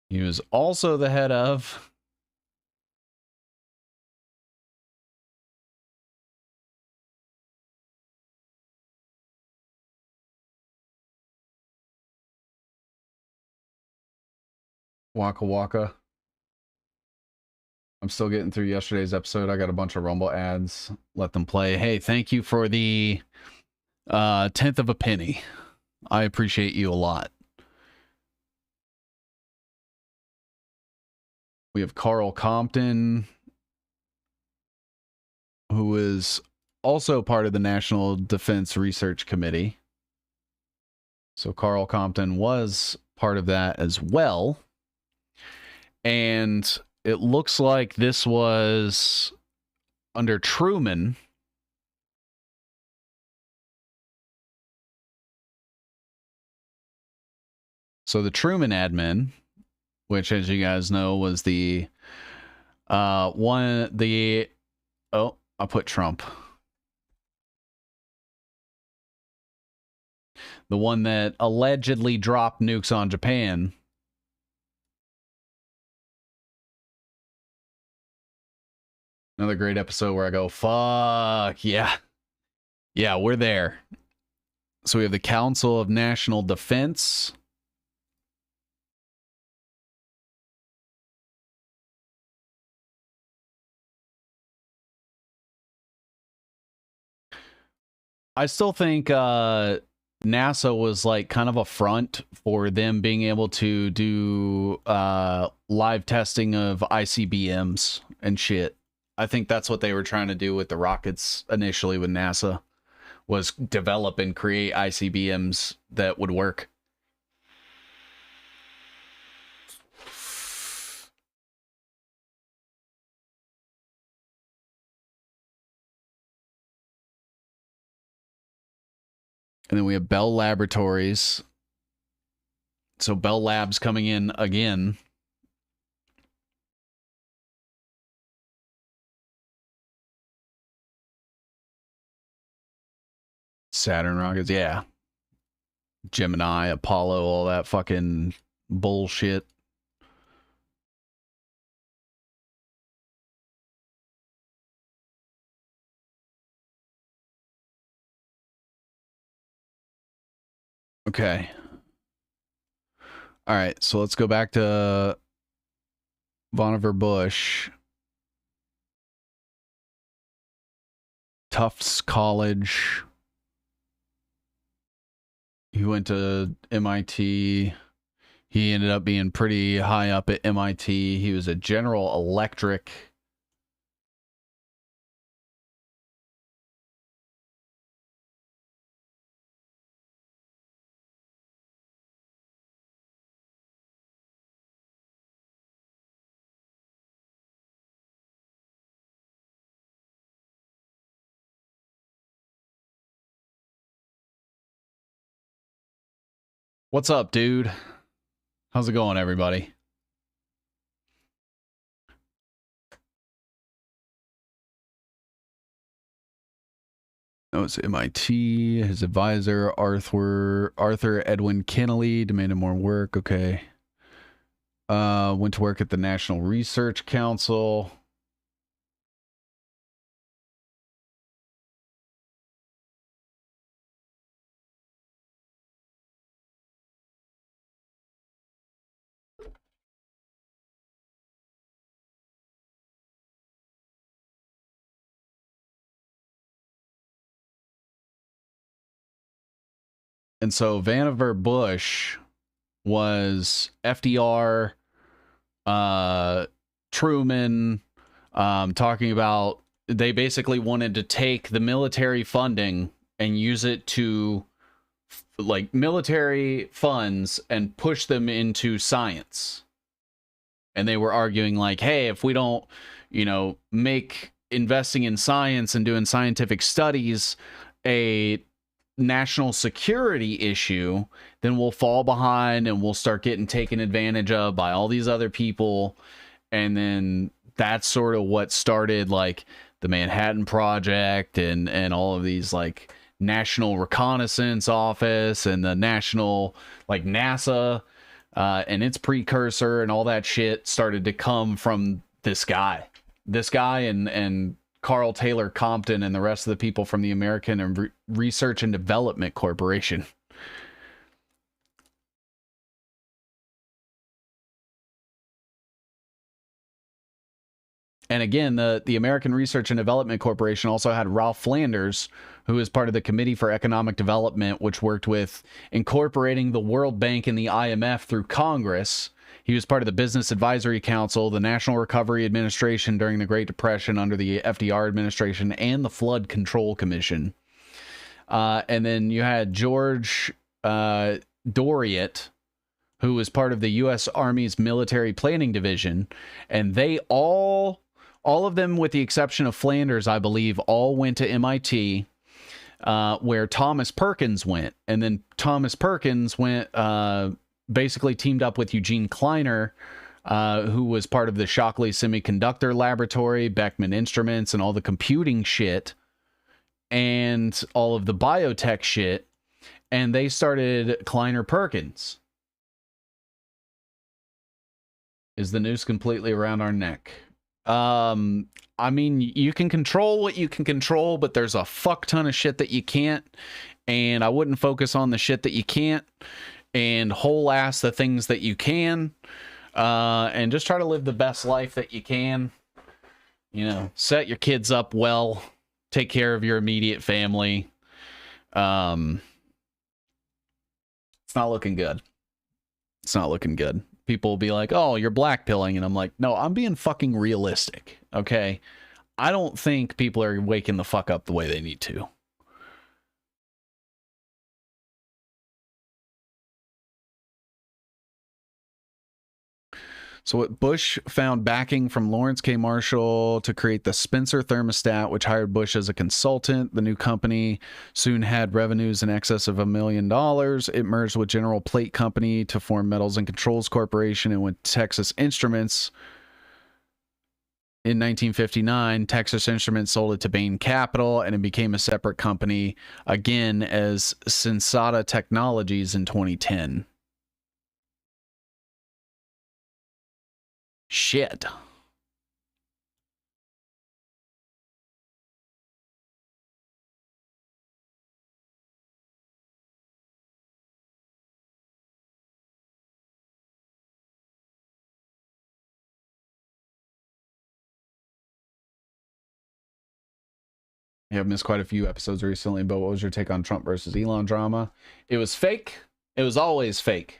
He was also the head of Waka Waka. I'm still getting through yesterday's episode. I got a bunch of Rumble ads. Let them play. Hey, thank you for the 10th of a penny. I appreciate you a lot. We have Carl Compton, who is also part of the National Defense Research Committee. So Carl Compton was part of that as well. And it looks like this was under Truman. So the Truman admin, which, as you guys know, was the I put Trump. The one that allegedly dropped nukes on Japan. Another great episode where I go, fuck, yeah. Yeah, we're there. So we have the Council of National Defense. I still think NASA was like kind of a front for them being able to do live testing of ICBMs and shit. I think that's what they were trying to do with the rockets initially with NASA, was develop and create ICBMs that would work. And then we have Bell Laboratories. So Bell Labs coming in again. Saturn rockets, yeah. Gemini, Apollo, all that fucking bullshit. Okay. All right, so let's go back to Vannevar Bush. Tufts College. He went to MIT. He ended up being pretty high up at MIT. He was a General Electric. What's up, dude? How's it going, everybody? Oh, it's MIT. His advisor, Arthur Edwin Kennelly, demanded more work. Okay. Went to work at the National Research Council. And so Vannevar Bush was FDR, Truman, talking about they basically wanted to take the military funding and use it to like military funds and push them into science. And they were arguing like, hey, if we don't, make investing in science and doing scientific studies a national security issue, then we'll fall behind and we'll start getting taken advantage of by all these other people. And then that's sort of what started like the Manhattan Project and all of these like National Reconnaissance Office and the national like NASA and its precursor and all that shit started to come from this guy and Carl Taylor Compton and the rest of the people from the American Research and Development Corporation. And again, the American Research and Development Corporation also had Ralph Flanders, who is part of the Committee for Economic Development, which worked with incorporating the World Bank and the IMF through Congress. He was part of the Business Advisory Council, the National Recovery Administration during the Great Depression under the FDR administration, and the Flood Control Commission. And then you had George Doriot, who was part of the U.S. Army's Military Planning Division, and they all of them, with the exception of Flanders, I believe, all went to MIT, where Thomas Perkins went. And then Thomas Perkins went, basically teamed up with Eugene Kleiner, who was part of the Shockley Semiconductor Laboratory, Beckman Instruments, and all the computing shit, and all of the biotech shit. And they started Kleiner Perkins. Is the noose completely around our neck? I mean, you can control what you can control, but there's a fuck ton of shit that you can't, and I wouldn't focus on the shit that you can't, and whole ass the things that you can, and just try to live the best life that you can. You know, set your kids up well, take care of your immediate family. It's not looking good. It's not looking good. People will be like, oh, you're blackpilling. And I'm like, no, I'm being fucking realistic. Okay. I don't think people are waking the fuck up the way they need to. So what Bush found backing from Lawrence K. Marshall to create the Spencer thermostat, which hired Bush as a consultant. The new company soon had revenues in excess of $1 million. It merged with General Plate Company to form Metals and Controls Corporation, and with Texas Instruments. In 1959, Texas Instruments sold it to Bain Capital, and it became a separate company again as Sensata Technologies in 2010. Shit. Yeah, I've missed quite a few episodes recently, but what was your take on Trump versus Elon drama? It was fake. It was always fake.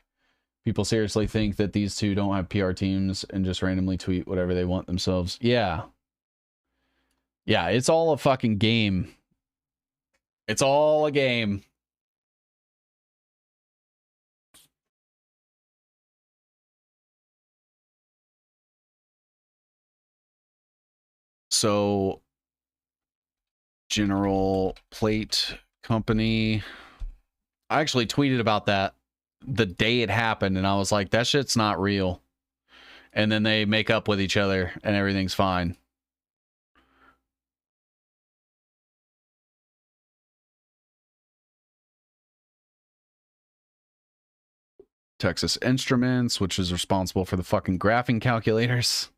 People seriously think that these two don't have PR teams and just randomly tweet whatever they want themselves. Yeah. Yeah, it's all a fucking game. It's all a game. So, General Plate Company. I actually tweeted about that the day it happened, and I was like, that shit's not real. And then they make up with each other, and everything's fine. Texas Instruments, which is responsible for the fucking graphing calculators.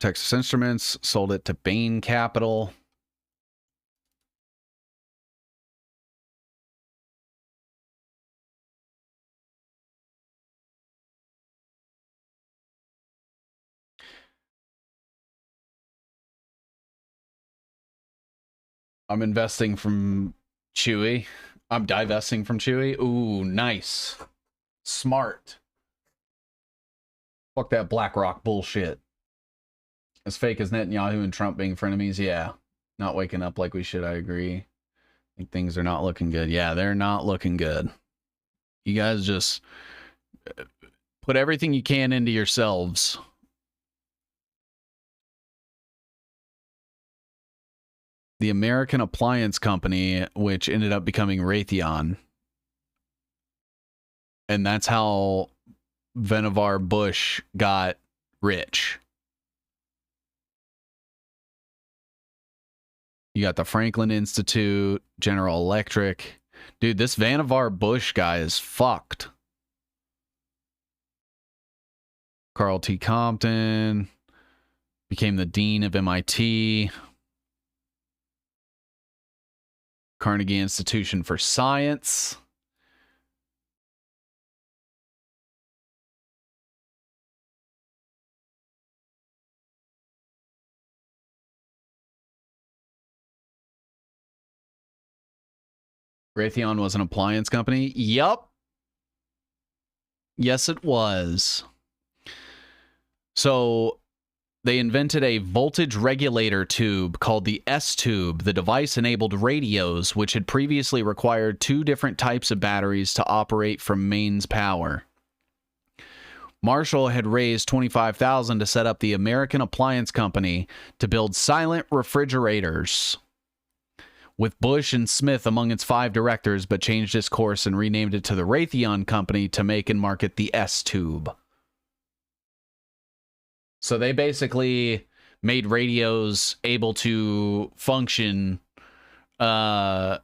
Texas Instruments sold it to Bain Capital. I'm investing from Chewy. I'm divesting from Chewy. Ooh, nice. Smart. Fuck that BlackRock bullshit. As fake as Netanyahu and Trump being frenemies, yeah. Not waking up like we should, I agree. I think things are not looking good. Yeah, they're not looking good. You guys just put everything you can into yourselves. The American Appliance Company, which ended up becoming Raytheon. And that's how Vannevar Bush got rich. You got the Franklin Institute, General Electric. Dude, this Vannevar Bush guy is fucked. Carl T. Compton became the dean of MIT. Carnegie Institution for Science. Raytheon was an appliance company. Yup. Yes, it was. So They invented a voltage regulator tube called the S-tube. The device enabled radios, which had previously required 2 different types of batteries to operate from mains power. Marshall had raised $25,000 to set up the American Appliance Company to build silent refrigerators, with Bush and Smith among its 5 directors, but changed its course and renamed it to the Raytheon Company to make and market the S-tube. So they basically made radios able to function better.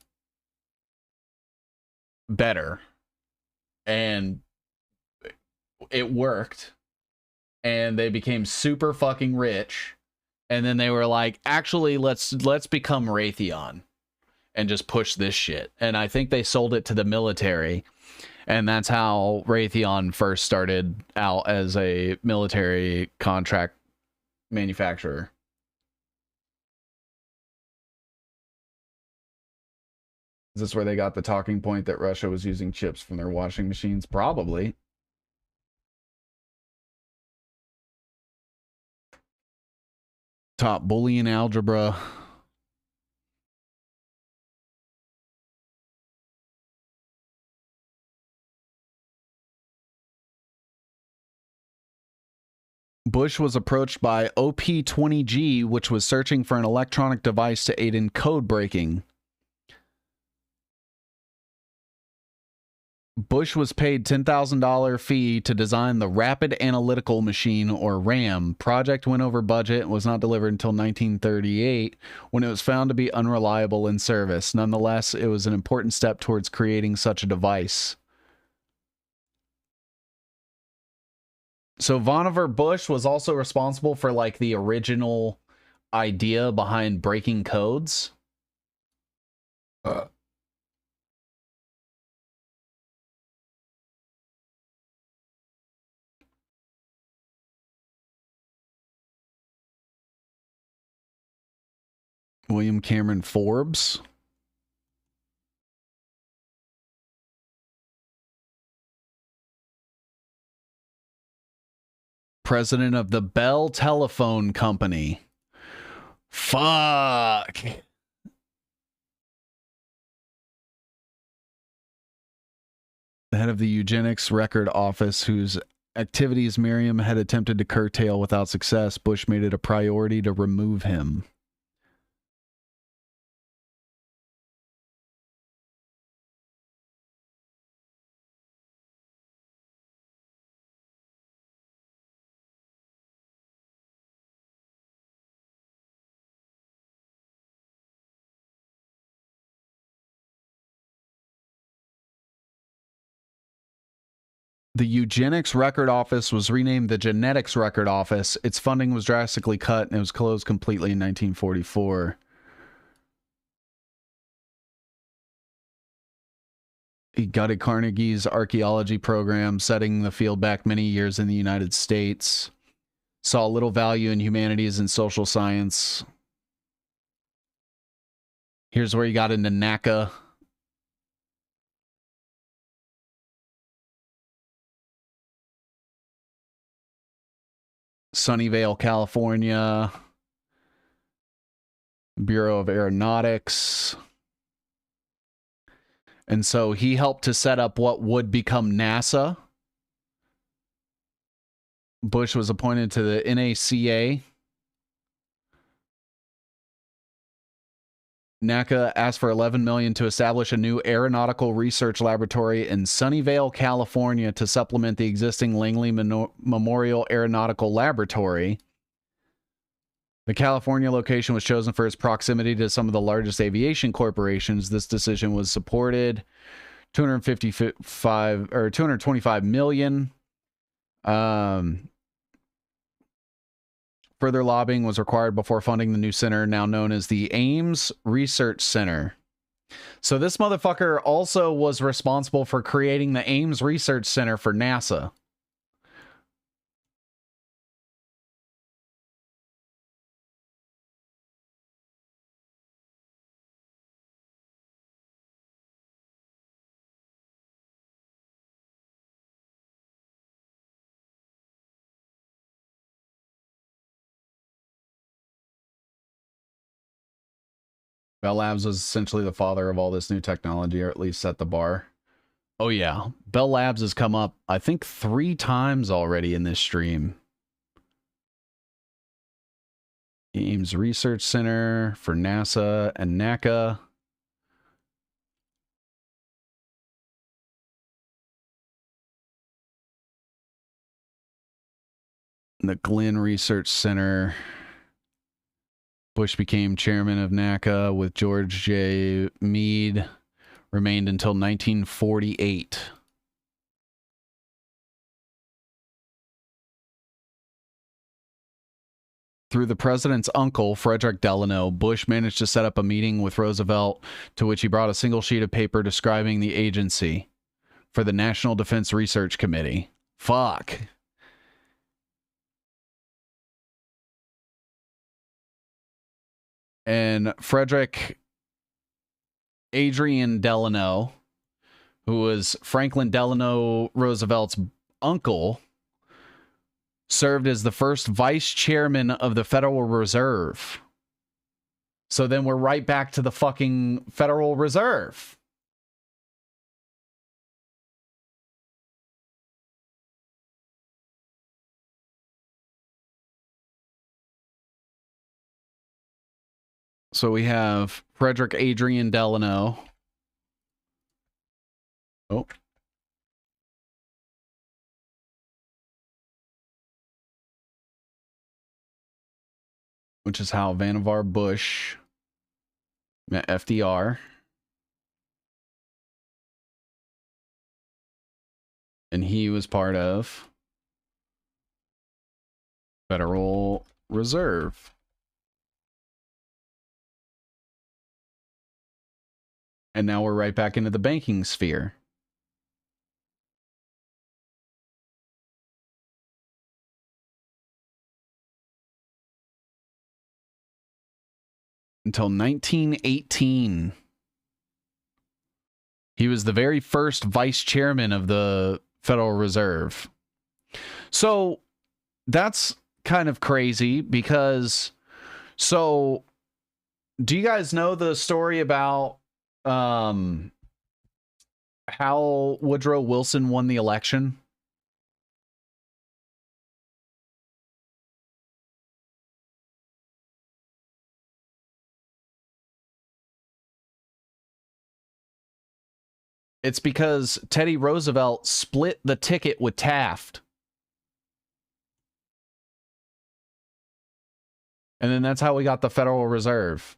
And it worked. And they became super fucking rich. And then they were like, actually, let's become Raytheon and just push this shit. And I think they sold it to the military. And that's how Raytheon first started out as a military contract manufacturer. Is this where they got the talking point that Russia was using chips from their washing machines? Probably. Top Boolean algebra. Bush was approached by OP-20G, which was searching for an electronic device to aid in code breaking. Bush was paid $10,000 fee to design the Rapid Analytical Machine, or RAM. Project went over budget and was not delivered until 1938, when it was found to be unreliable in service. Nonetheless, it was an important step towards creating such a device. So Vannevar Bush was also responsible for like the original idea behind breaking codes. William Cameron Forbes. President of the Bell Telephone Company. Fuck. The head of the Eugenics Record Office, whose activities Miriam had attempted to curtail without success. Bush made it a priority to remove him. The Eugenics Record Office was renamed the Genetics Record Office. Its funding was drastically cut and it was closed completely in 1944. He gutted Carnegie's archaeology program, setting the field back many years in the United States. Saw little value in humanities and social science. Here's where he got into NACA. Sunnyvale, California. Bureau of Aeronautics. And so he helped to set up what would become NASA. Bush was appointed to the NACA. NACA asked for $11 million to establish a new aeronautical research laboratory in Sunnyvale, California, to supplement the existing Langley Memorial Aeronautical Laboratory. The California location was chosen for its proximity to some of the largest aviation corporations. This decision was supported. $225 million. Further lobbying was required before funding the new center, now known as the Ames Research Center. So this motherfucker also was responsible for creating the Ames Research Center for NASA. Bell Labs was essentially the father of all this new technology, or at least set the bar. Oh yeah, Bell Labs has come up, I think, 3 times already in this stream. Ames Research Center for NASA and NACA. The Glenn Research Center. Bush became chairman of NACA with George J. Meade. Remained until 1948. Through the president's uncle, Frederick Delano, Bush managed to set up a meeting with Roosevelt to which he brought a single sheet of paper describing the agency for the National Defense Research Committee. Fuck. And Frederick Adrian Delano, who was Franklin Delano Roosevelt's uncle, served as the first vice chairman of the Federal Reserve. So then we're right back to the fucking Federal Reserve. So we have Frederick Adrian Delano. Oh. Which is how Vannevar Bush met FDR. And he was part of Federal Reserve. And now we're right back into the banking sphere. Until 1918. He was the very first vice chairman of the Federal Reserve. So that's kind of crazy because, so do you guys know the story about how Woodrow Wilson won the election? It's because Teddy Roosevelt split the ticket with Taft. And then that's how we got the Federal Reserve.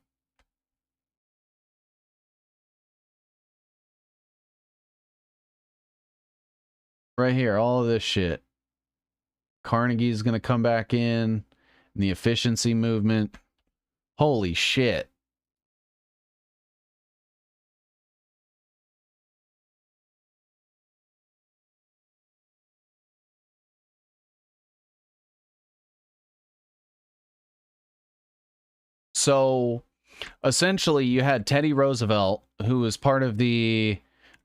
Right here, all of this shit. Carnegie's going to come back in. The efficiency movement. Holy shit. So essentially you had Teddy Roosevelt, who was part of the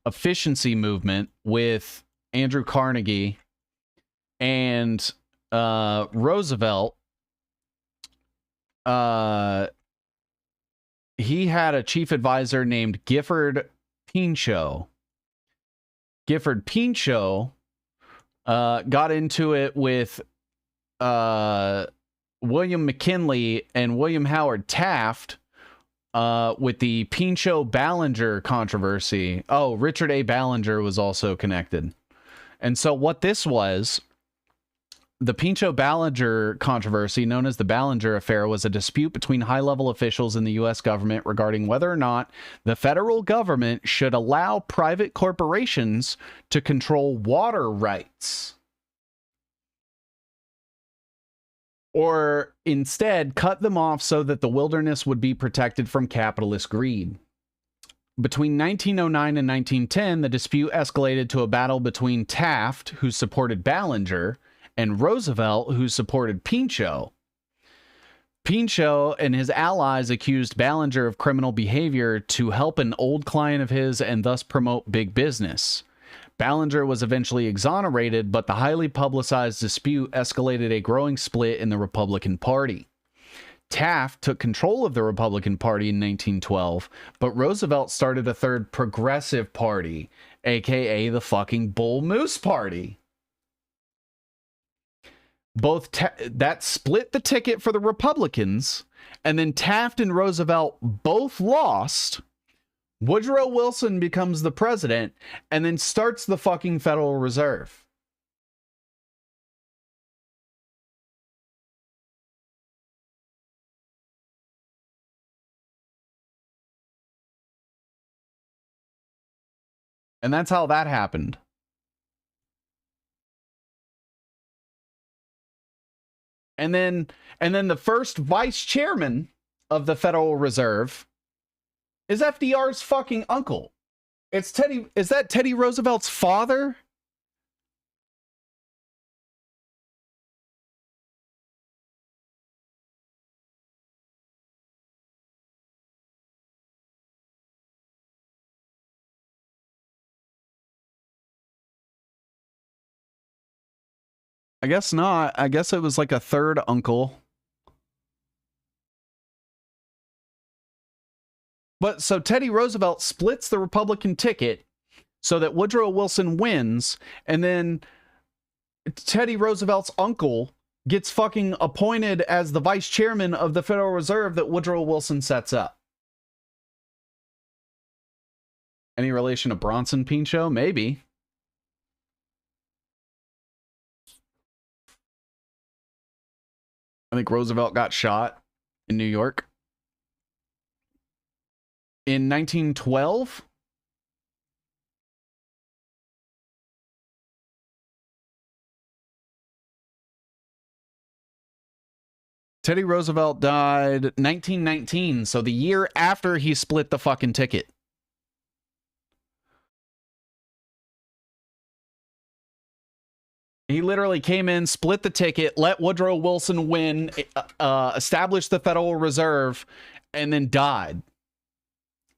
efficiency movement with Andrew Carnegie, and Roosevelt, he had a chief advisor named Gifford Pinchot. Gifford Pinchot got into it with William McKinley and William Howard Taft with the Pinchot-Ballinger controversy. Oh, Richard A. Ballinger was also connected. And so what this was, the Pinchot-Ballinger controversy, known as the Ballinger Affair, was a dispute between high-level officials in the U.S. government regarding whether or not the federal government should allow private corporations to control water rights, or instead cut them off so that the wilderness would be protected from capitalist greed. Between 1909 and 1910, the dispute escalated to a battle between Taft, who supported Ballinger, and Roosevelt, who supported Pinchot. Pinchot and his allies accused Ballinger of criminal behavior to help an old client of his and thus promote big business. Ballinger was eventually exonerated, but the highly publicized dispute escalated a growing split in the Republican Party. Taft took control of the Republican Party in 1912, but Roosevelt started a third progressive party, aka the fucking Bull Moose Party. That split the ticket for the Republicans, and then Taft and Roosevelt both lost. Woodrow Wilson becomes the president and then starts the fucking Federal Reserve. And that's how that happened. And then the first vice chairman of the Federal Reserve is FDR's fucking uncle. Is that Teddy Roosevelt's father? I guess not. I guess it was like a third uncle. But so Teddy Roosevelt splits the Republican ticket so that Woodrow Wilson wins, and then Teddy Roosevelt's uncle gets fucking appointed as the vice chairman of the Federal Reserve that Woodrow Wilson sets up. Any relation to Bronson Pinchot? Maybe. I think Roosevelt got shot in New York in 1912. Teddy Roosevelt died 1919, so the year after he split the fucking ticket. He literally came in, split the ticket, let Woodrow Wilson win, established the Federal Reserve, and then died.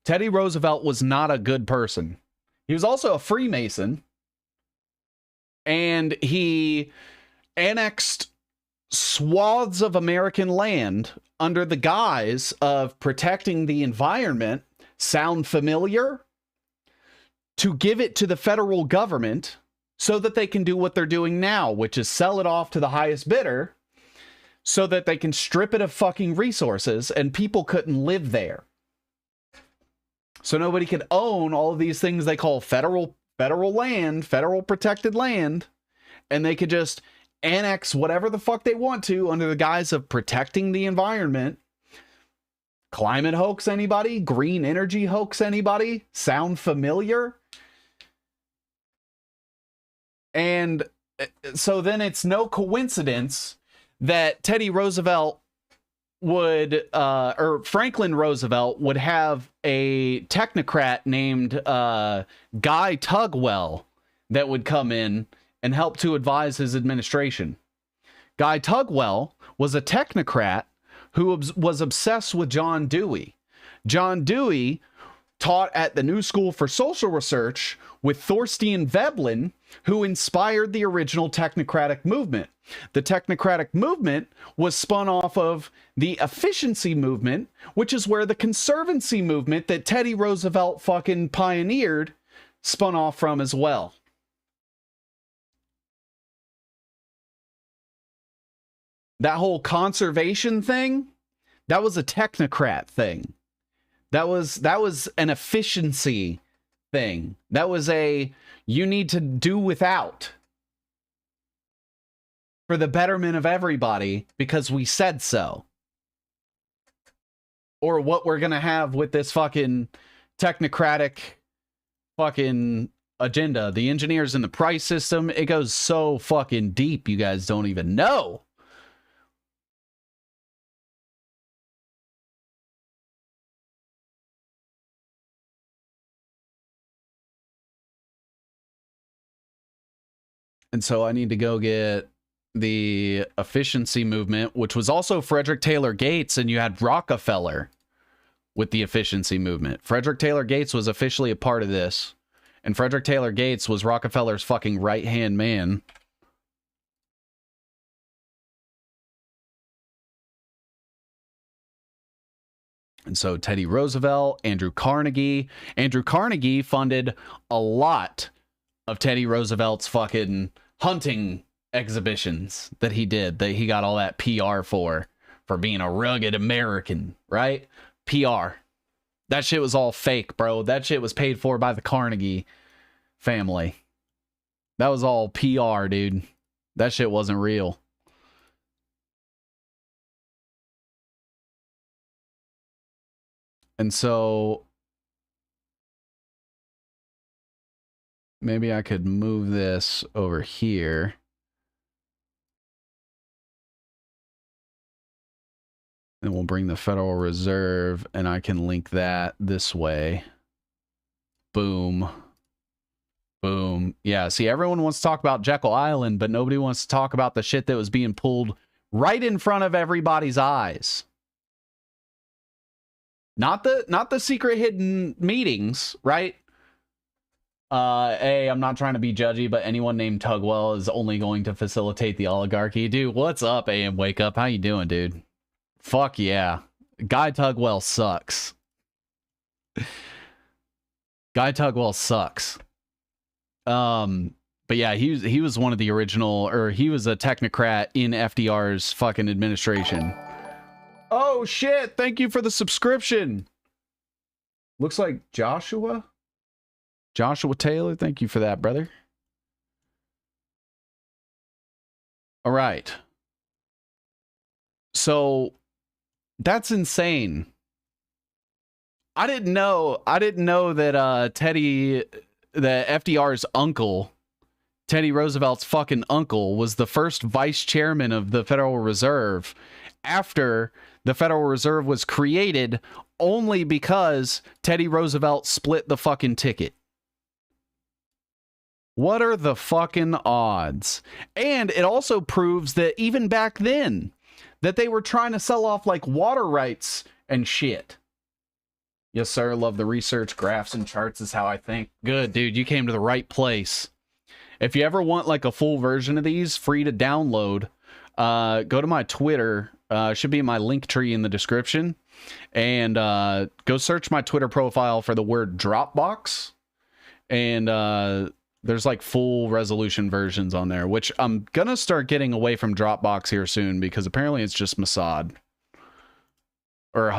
Teddy Roosevelt was not a good person. He was also a Freemason, and he annexed swaths of American land under the guise of protecting the environment. Sound familiar? To give it to the federal government so that they can do what they're doing now, which is sell it off to the highest bidder so that they can strip it of fucking resources and people couldn't live there. So nobody could own all of these things they call federal land, federal protected land, and they could just annex whatever the fuck they want to under the guise of protecting the environment. Climate hoax, anybody? Green energy hoax, anybody? Sound familiar? And so then it's no coincidence that Teddy Roosevelt would, or Franklin Roosevelt would have a technocrat named Guy Tugwell that would come in and help to advise his administration. Guy Tugwell was a technocrat who was obsessed with John Dewey. John Dewey taught at the New School for Social Research with Thorstein Veblen, who inspired the original technocratic movement. The technocratic movement was spun off of the efficiency movement, which is where the conservancy movement that Teddy Roosevelt fucking pioneered spun off from as well. That whole conservation thing, that was a technocrat thing. That was an efficiency thing. That was a you need to do without for the betterment of everybody because we said so. Or what we're going to have with this fucking technocratic fucking agenda. The engineers in the price system, it goes so fucking deep you guys don't even know. And so I need to go get the efficiency movement, which was also Frederick Taylor Gates, and you had Rockefeller with the efficiency movement. Frederick Taylor Gates was officially a part of this, and Frederick Taylor Gates was Rockefeller's fucking right-hand man. And so Teddy Roosevelt, Andrew Carnegie funded a lot of Teddy Roosevelt's fucking hunting exhibitions that he did, that he got all that PR for being a rugged American, right? PR. That shit was all fake, bro. That shit was paid for by the Carnegie family. That was all PR, dude. That shit wasn't real. And so maybe I could move this over here. And we'll bring the Federal Reserve, and I can link that this way. Boom. Boom. Yeah, see, everyone wants to talk about Jekyll Island, but nobody wants to talk about the shit that was being pulled right in front of everybody's eyes. Not the secret hidden meetings, right? Hey, I'm not trying to be judgy, but anyone named Tugwell is only going to facilitate the oligarchy. Dude, what's up, AM Wake Up? How you doing, dude? Fuck yeah. Guy Tugwell sucks. Guy Tugwell sucks. But yeah, he was one of the original, or he was a technocrat in FDR's fucking administration. Oh shit, thank you for the subscription. Looks like Joshua Taylor, thank you for that, brother. All right. So that's insane. I didn't know that that FDR's uncle, Teddy Roosevelt's fucking uncle, was the first vice chairman of the Federal Reserve after the Federal Reserve was created, only because Teddy Roosevelt split the fucking ticket. What are the fucking odds? And it also proves that even back then, that they were trying to sell off like water rights and shit. Yes, sir. Love the research. Graphs and charts is how I think. Good, dude. You came to the right place. If you ever want like a full version of these, free to download, go to my Twitter. Should be in my link tree in the description. And go search my Twitter profile for the word Dropbox. And there's like full resolution versions on there, which I'm going to start getting away from Dropbox here soon because apparently it's just Mossad. Or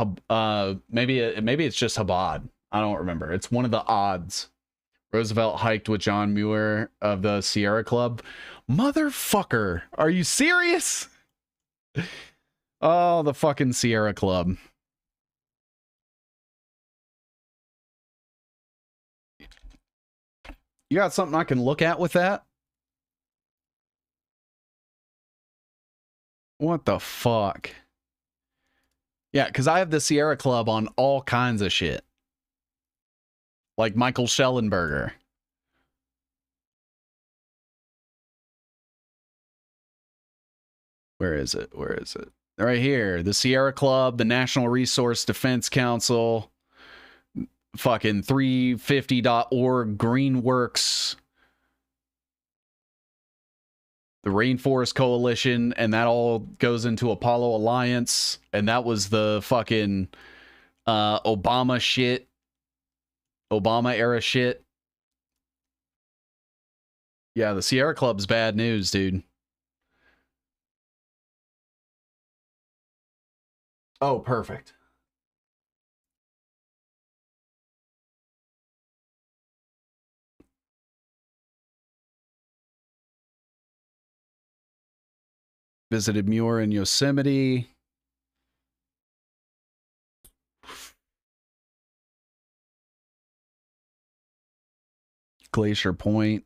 maybe it's just Habad. I don't remember. It's one of the odds. Roosevelt hiked with John Muir of the Sierra Club. Motherfucker. Are you serious? Oh, the fucking Sierra Club. You got something I can look at with that? What the fuck? Yeah, because I have the Sierra Club on all kinds of shit. Like Michael Schellenberger. Where is it? Where is it? Right here. The Sierra Club, the National Resource Defense Council, fucking 350.org, Greenworks, the Rainforest Coalition, and that all goes into Apollo Alliance, and that was the fucking Obama shit, Obama era shit. Yeah, the Sierra Club's bad news, dude. Oh, perfect. Visited Muir in Yosemite. Glacier Point.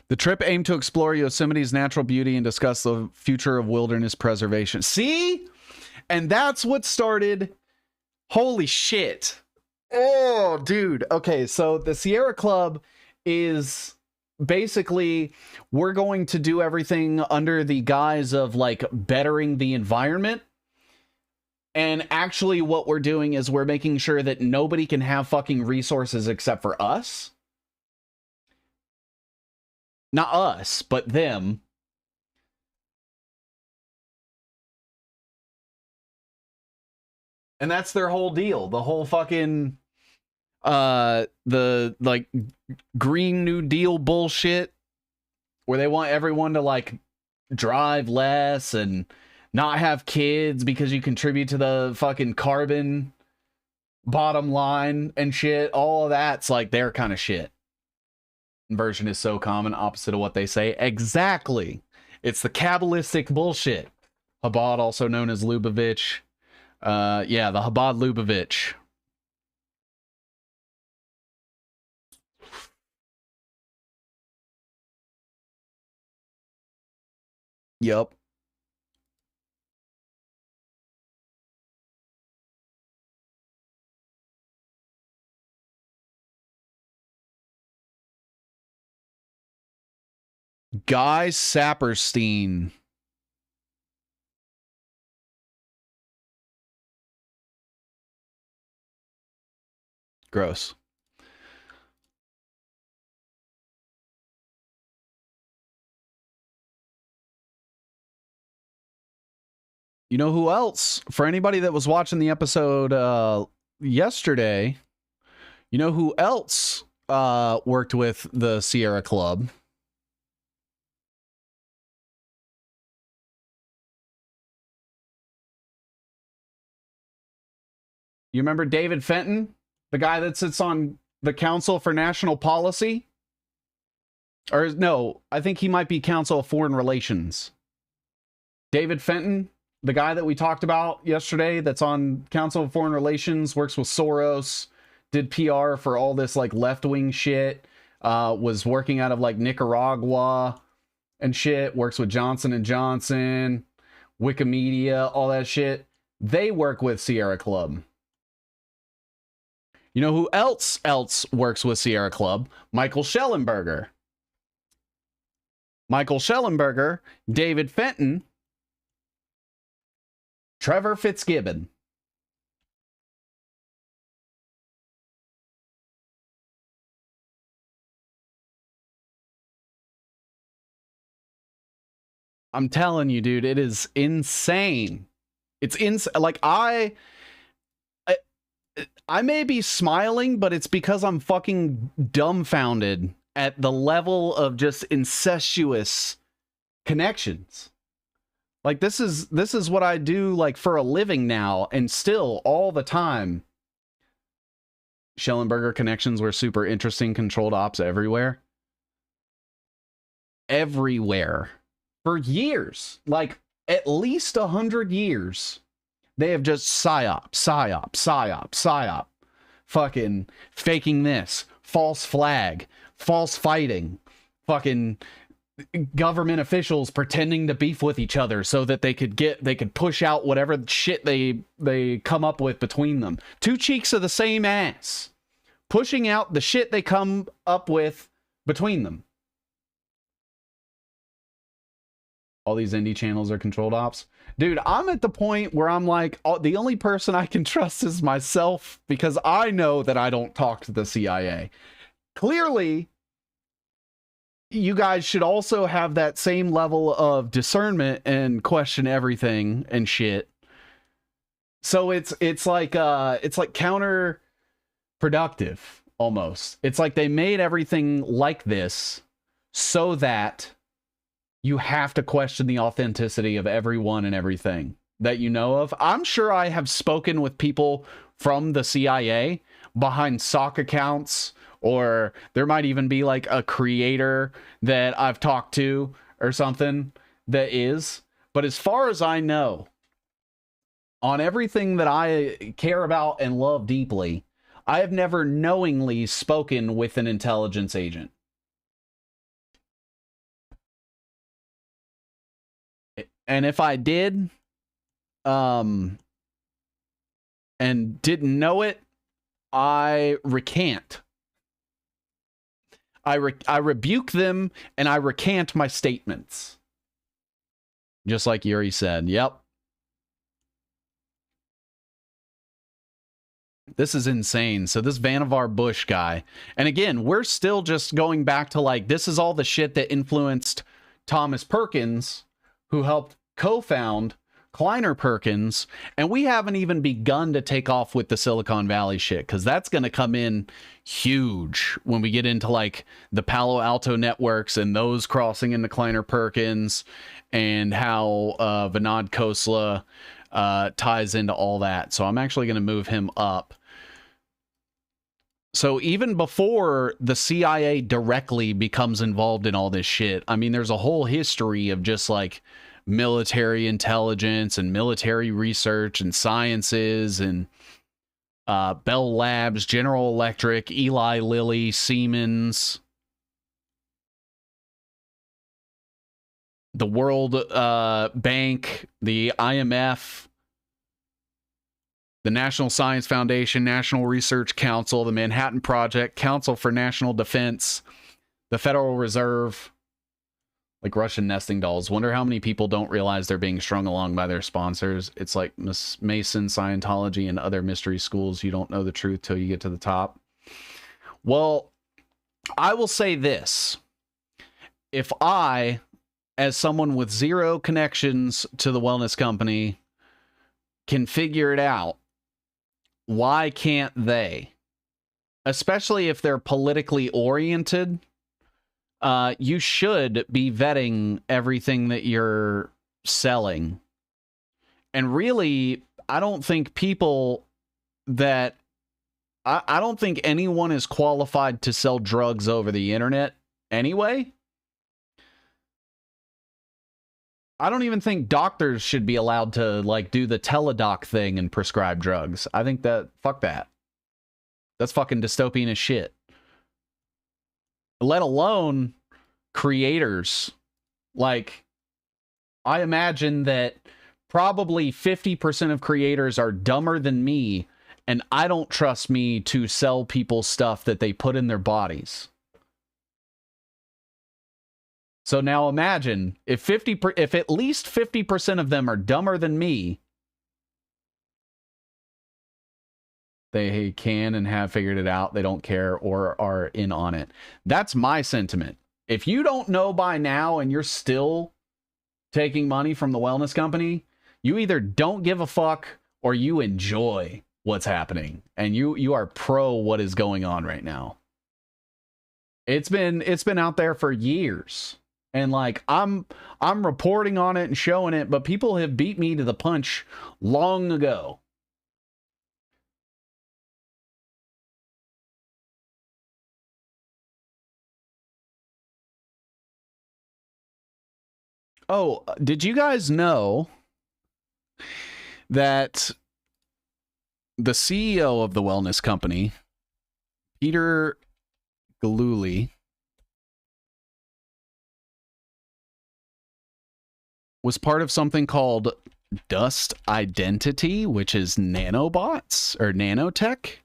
The trip aimed to explore Yosemite's natural beauty and discuss the future of wilderness preservation. See? And that's what started. Holy shit. Oh, dude. Okay, so the Sierra Club is basically, we're going to do everything under the guise of like bettering the environment. And actually what we're doing is we're making sure that nobody can have fucking resources except for us. Not us, but them. And that's their whole deal. The whole fucking the like Green New Deal bullshit where they want everyone to like drive less and not have kids because you contribute to the fucking carbon bottom line and shit. All of that's like their kind of shit. Inversion is so common, opposite of what they say. Exactly. It's the Kabbalistic bullshit. Chabad, also known as Lubavitch. Yeah, the Chabad Lubavitch. Yup. Guy Saperstein. Gross. You know who else? For anybody that was watching the episode yesterday, you know who else worked with the Sierra Club? You remember David Fenton? The guy that sits on the Council for National Policy? Or no, I think he might be Council of Foreign Relations. David Fenton, the guy that we talked about yesterday that's on Council of Foreign Relations, works with Soros, did PR for all this like left-wing shit, was working out of like Nicaragua and shit, works with Johnson & Johnson, Wikimedia, all that shit. They work with Sierra Club. You know who else works with Sierra Club? Michael Schellenberger. Michael Schellenberger, David Fenton, Trevor Fitzgibbon. I'm telling you, dude, it is insane. It's like I may be smiling, but it's because I'm fucking dumbfounded at the level of just incestuous connections. Like this is what I do like for a living now, and still all the time. Schellenberger connections were super interesting. Controlled ops everywhere. Everywhere. For years. Like at least 100 years. They have just psyop. Fucking faking this. False flag. False fighting. Fucking government officials pretending to beef with each other so that they could push out whatever shit they come up with between them. Two cheeks of the same ass. Pushing out the shit they come up with between them. All these indie channels are controlled ops. Dude, I'm at the point where I'm like, the only person I can trust is myself, because I know that I don't talk to the CIA. Clearly, you guys should also have that same level of discernment and question everything and shit. So it's like counterproductive almost. It's like they made everything like this so that you have to question the authenticity of everyone and everything that you know of. I'm sure I have spoken with people from the CIA behind sock accounts, or there might even be like a creator that I've talked to or something that is. But as far as I know, on everything that I care about and love deeply, I have never knowingly spoken with an intelligence agent. And if I did, and didn't know it, I recant. I rebuke them, and I recant my statements. Just like Yuri said. Yep. This is insane. So this Vannevar Bush guy, and again, we're still just going back to like, this is all the shit that influenced Thomas Perkins, who helped co-found Kleiner Perkins, and we haven't even begun to take off with the Silicon Valley shit, because that's going to come in huge when we get into like the Palo Alto networks and those crossing into Kleiner Perkins, and how Venad Kosla ties into all that. So I'm actually going to move him up. So even before the CIA directly becomes involved in all this shit, I mean, there's a whole history of just like military intelligence and military research and sciences and Bell Labs, General Electric, Eli Lilly, Siemens, the World Bank, the IMF, the National Science Foundation, National Research Council, the Manhattan Project, Council for National Defense, the Federal Reserve, like Russian nesting dolls. Wonder how many people don't realize they're being strung along by their sponsors. It's like Mason, Scientology, and other mystery schools. You don't know the truth till you get to the top. Well, I will say this. If I, as someone with zero connections to the wellness company, can figure it out, why can't they? Especially if they're politically oriented, you should be vetting everything that you're selling. And really, I don't think people that... I don't think anyone is qualified to sell drugs over the internet anyway. I don't even think doctors should be allowed to like do the teledoc thing and prescribe drugs. I think that, fuck that. That's fucking dystopian as shit. Let alone creators. Like, I imagine that probably 50% of creators are dumber than me, and I don't trust me to sell people stuff that they put in their bodies. So now imagine if at least 50% of them are dumber than me, they can and have figured it out, they don't care, or are in on it. That's my sentiment. If you don't know by now and you're still taking money from the wellness company, you either don't give a fuck or you enjoy what's happening, and you are pro what is going on right now. It's been out there for years. And like I'm reporting on it and showing it, but people have beat me to the punch long ago. Oh, did you guys know that the CEO of the wellness company, Peter Galuli, was part of something called Dust Identity, which is nanobots or nanotech?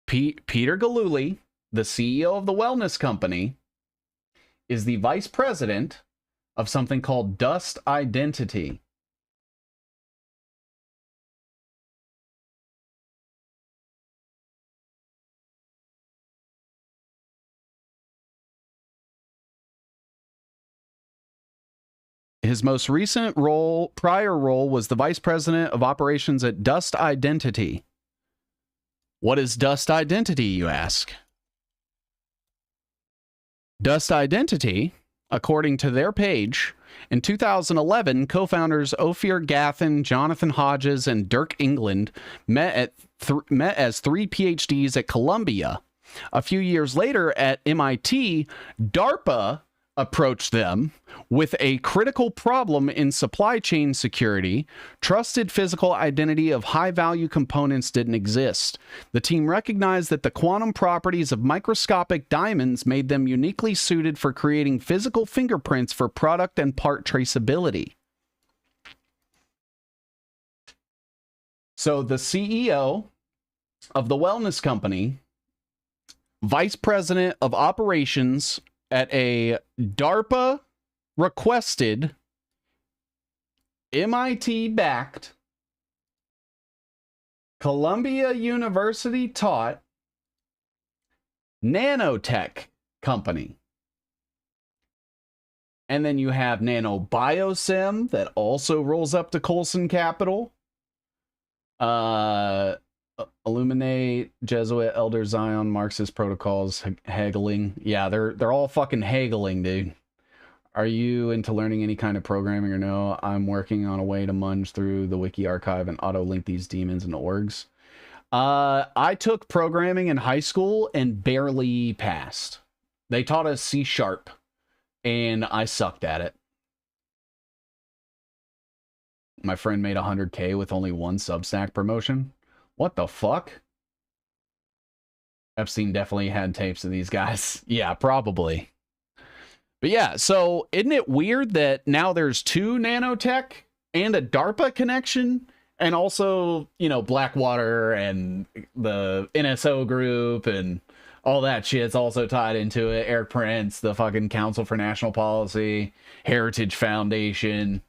Peter Galuli, the CEO of the wellness company, is the vice president of something called Dust Identity. His most recent prior role was the vice president of operations at Dust Identity. What is Dust Identity, you ask? Dust Identity, according to their page, in 2011, co-founders Ophir Gathen, Jonathan Hodges, and Dirk England met as three PhDs at Columbia. A few years later at MIT, DARPA approached them with a critical problem in supply chain security. Trusted physical identity of high-value components didn't exist. The team recognized that the quantum properties of microscopic diamonds made them uniquely suited for creating physical fingerprints for product and part traceability. So the CEO of the wellness company, vice president of operations at a DARPA requested MIT backed, Columbia University taught nanotech company. And then you have Nanobiosym that also rolls up to Colson Capital. Illuminate, Jesuit, Elder Zion, Marxist protocols, haggling. Yeah, they're all fucking haggling, dude. Are you into learning any kind of programming or no? I'm working on a way to munge through the wiki archive and auto-link these demons and orgs. I took programming in high school and barely passed. They taught us C#, and I sucked at it. My friend made 100K with only one Substack promotion. What the fuck? Epstein definitely had tapes of these guys. Yeah, probably. But yeah, so isn't it weird that now there's two nanotech and a DARPA connection, and also, you know, Blackwater and the NSO group and all that shit's also tied into it. Eric Prince, the fucking Council for National Policy, Heritage Foundation.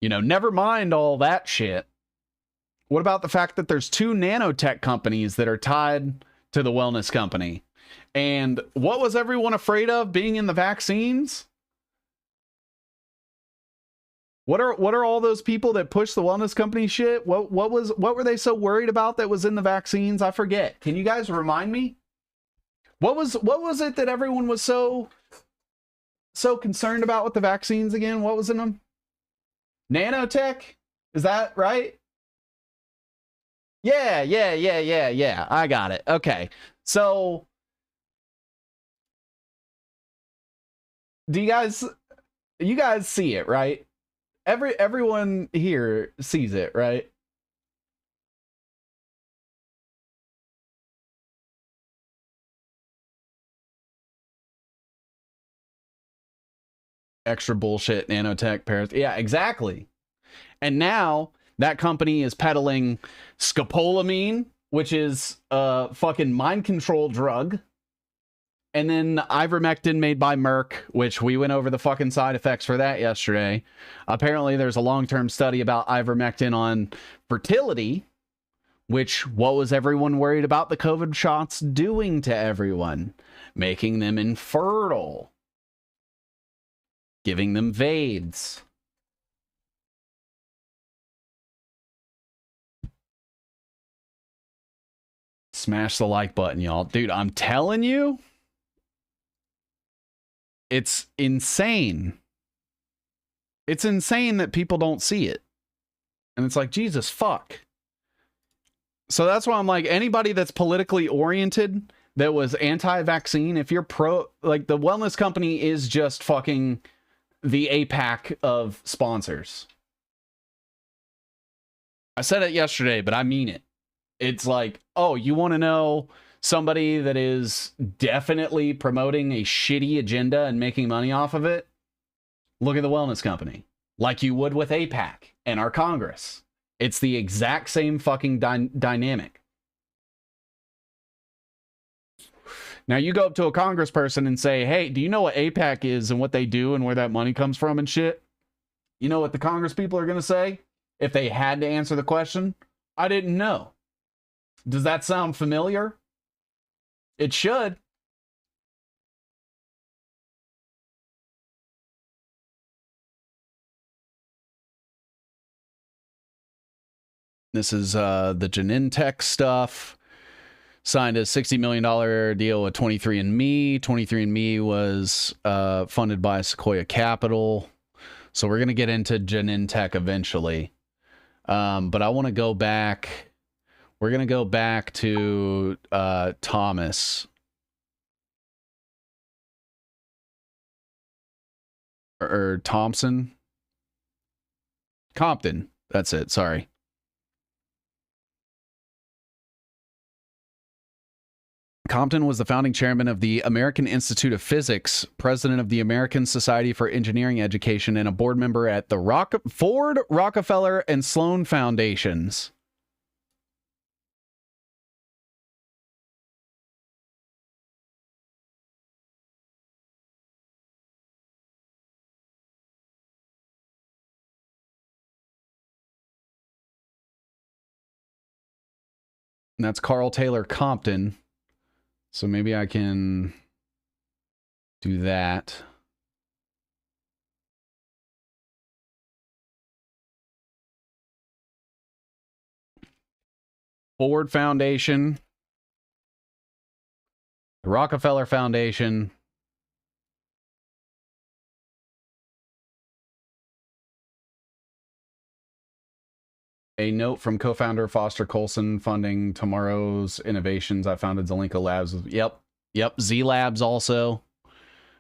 You know, never mind all that shit. What about the fact that there's two nanotech companies that are tied to the wellness company? And what was everyone afraid of being in the vaccines? What are all those people that push the wellness company shit? What were they so worried about that was in the vaccines? I forget. Can you guys remind me? What was it that everyone was so concerned about with the vaccines again? What was in them? Nanotech? Is that right? Yeah. I got it. Okay. So you guys see it, right? Everyone here sees it, right? Extra bullshit, nanotech, Paris. Yeah, exactly. And now that company is peddling scopolamine, which is a fucking mind control drug. And then ivermectin made by Merck, which we went over the fucking side effects for that yesterday. Apparently, there's a long-term study about ivermectin on fertility, which, what was everyone worried about the COVID shots doing to everyone? Making them infertile. Giving them VADES. Smash the like button, y'all. Dude, I'm telling you, it's insane. It's insane that people don't see it. And it's like, Jesus, fuck. So that's why I'm like, anybody that's politically oriented that was anti-vaccine, if you're pro, like, the wellness company is just fucking the APAC of sponsors. I said it yesterday, but I mean it. It's like, oh, you want to know somebody that is definitely promoting a shitty agenda and making money off of it? Look at the wellness company. Like you would with APAC and our Congress. It's the exact same fucking dynamic. Now you go up to a congressperson and say, hey, do you know what APAC is and what they do and where that money comes from and shit? You know what the Congress people are going to say? If they had to answer the question, I didn't know. Does that sound familiar? It should. This is the Genentech stuff. Signed a $60 million deal with 23andMe. 23andMe was funded by Sequoia Capital. So we're going to get into Genentech eventually. But I want to go back. We're going to go back to Thomas. Or Thompson. Compton. That's it. Sorry. Compton was the founding chairman of the American Institute of Physics, president of the American Society for Engineering Education, and a board member at the Ford, Rockefeller, and Sloan Foundations. And that's Carl Taylor Compton. So maybe I can do that. Ford Foundation. The Rockefeller Foundation. A note from co-founder Foster Colson funding tomorrow's innovations. I founded Zelenko Labs. Yep. Z Labs also.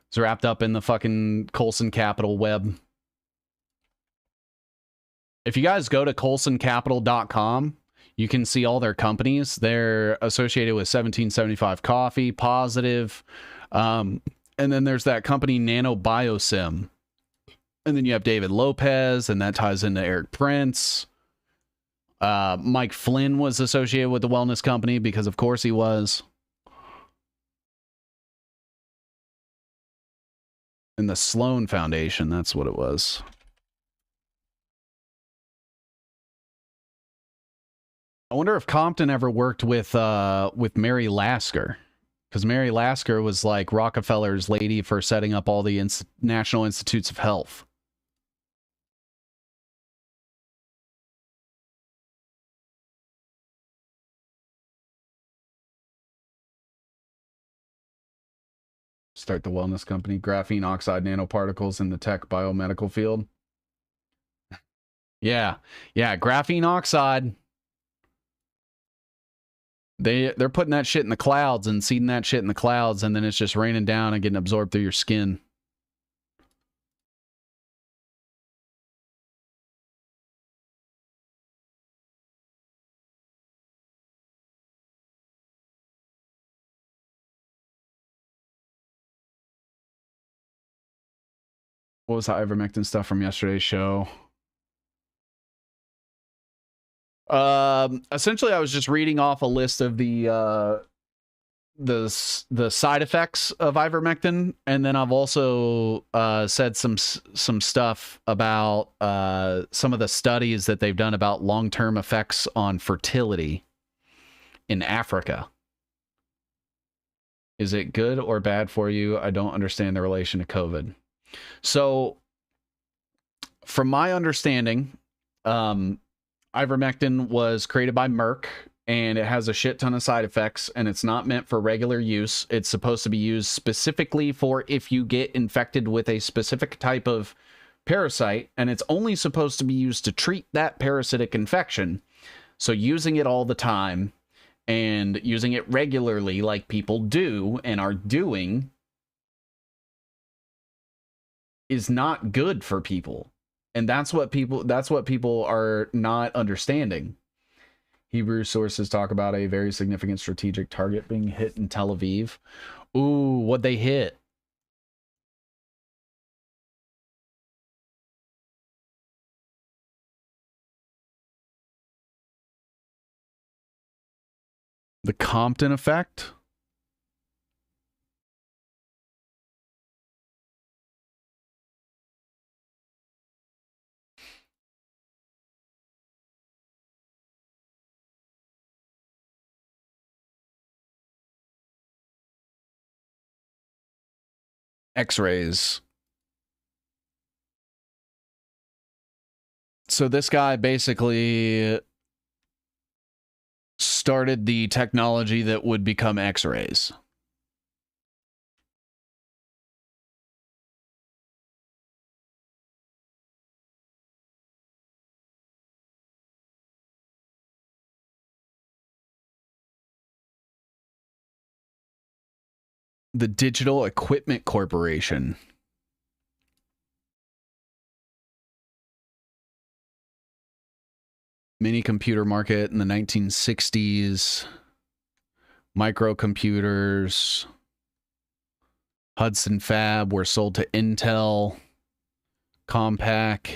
It's wrapped up in the fucking Colson Capital web. If you guys go to colsoncapital.com, you can see all their companies. They're associated with 1775 Coffee, Positive. And then there's that company Nano Biosim. And then you have David Lopez, and that ties into Eric Prince. Mike Flynn was associated with the wellness company because of course he was. And the Sloan Foundation, that's what it was. I wonder if Compton ever worked with Mary Lasker, because Mary Lasker was like Rockefeller's lady for setting up all the National Institutes of Health. Start the wellness company, graphene oxide nanoparticles in the tech biomedical field. Yeah, graphene oxide. They're putting that shit in the clouds and seeding that shit in the clouds, and then it's just raining down and getting absorbed through your skin. What was the ivermectin stuff from yesterday's show? Essentially, I was just reading off a list of the side effects of ivermectin, and then I've also said some stuff about some of the studies that they've done about long-term effects on fertility in Africa. Is it good or bad for you? I don't understand the relation to COVID. So, from my understanding, ivermectin was created by Merck, and it has a shit ton of side effects, and it's not meant for regular use. It's supposed to be used specifically for if you get infected with a specific type of parasite, and it's only supposed to be used to treat that parasitic infection. So using it all the time and using it regularly like people do and are doing is not good for people. And that's what people are not understanding. Hebrew sources talk about a very significant strategic target being hit in Tel Aviv. Ooh, what'd they hit? The Compton effect? X-rays. So this guy basically started the technology that would become X-rays. The Digital Equipment Corporation. Mini computer market in the 1960s. Microcomputers. Hudson Fab were sold to Intel. Compaq.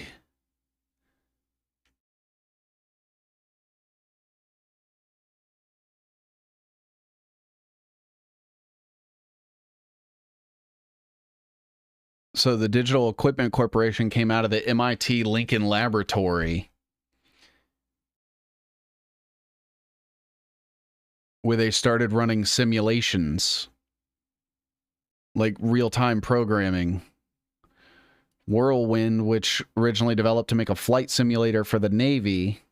So the Digital Equipment Corporation came out of the MIT Lincoln Laboratory. where they started running simulations, like real-time programming. Whirlwind, which originally developed to make a flight simulator for the Navy.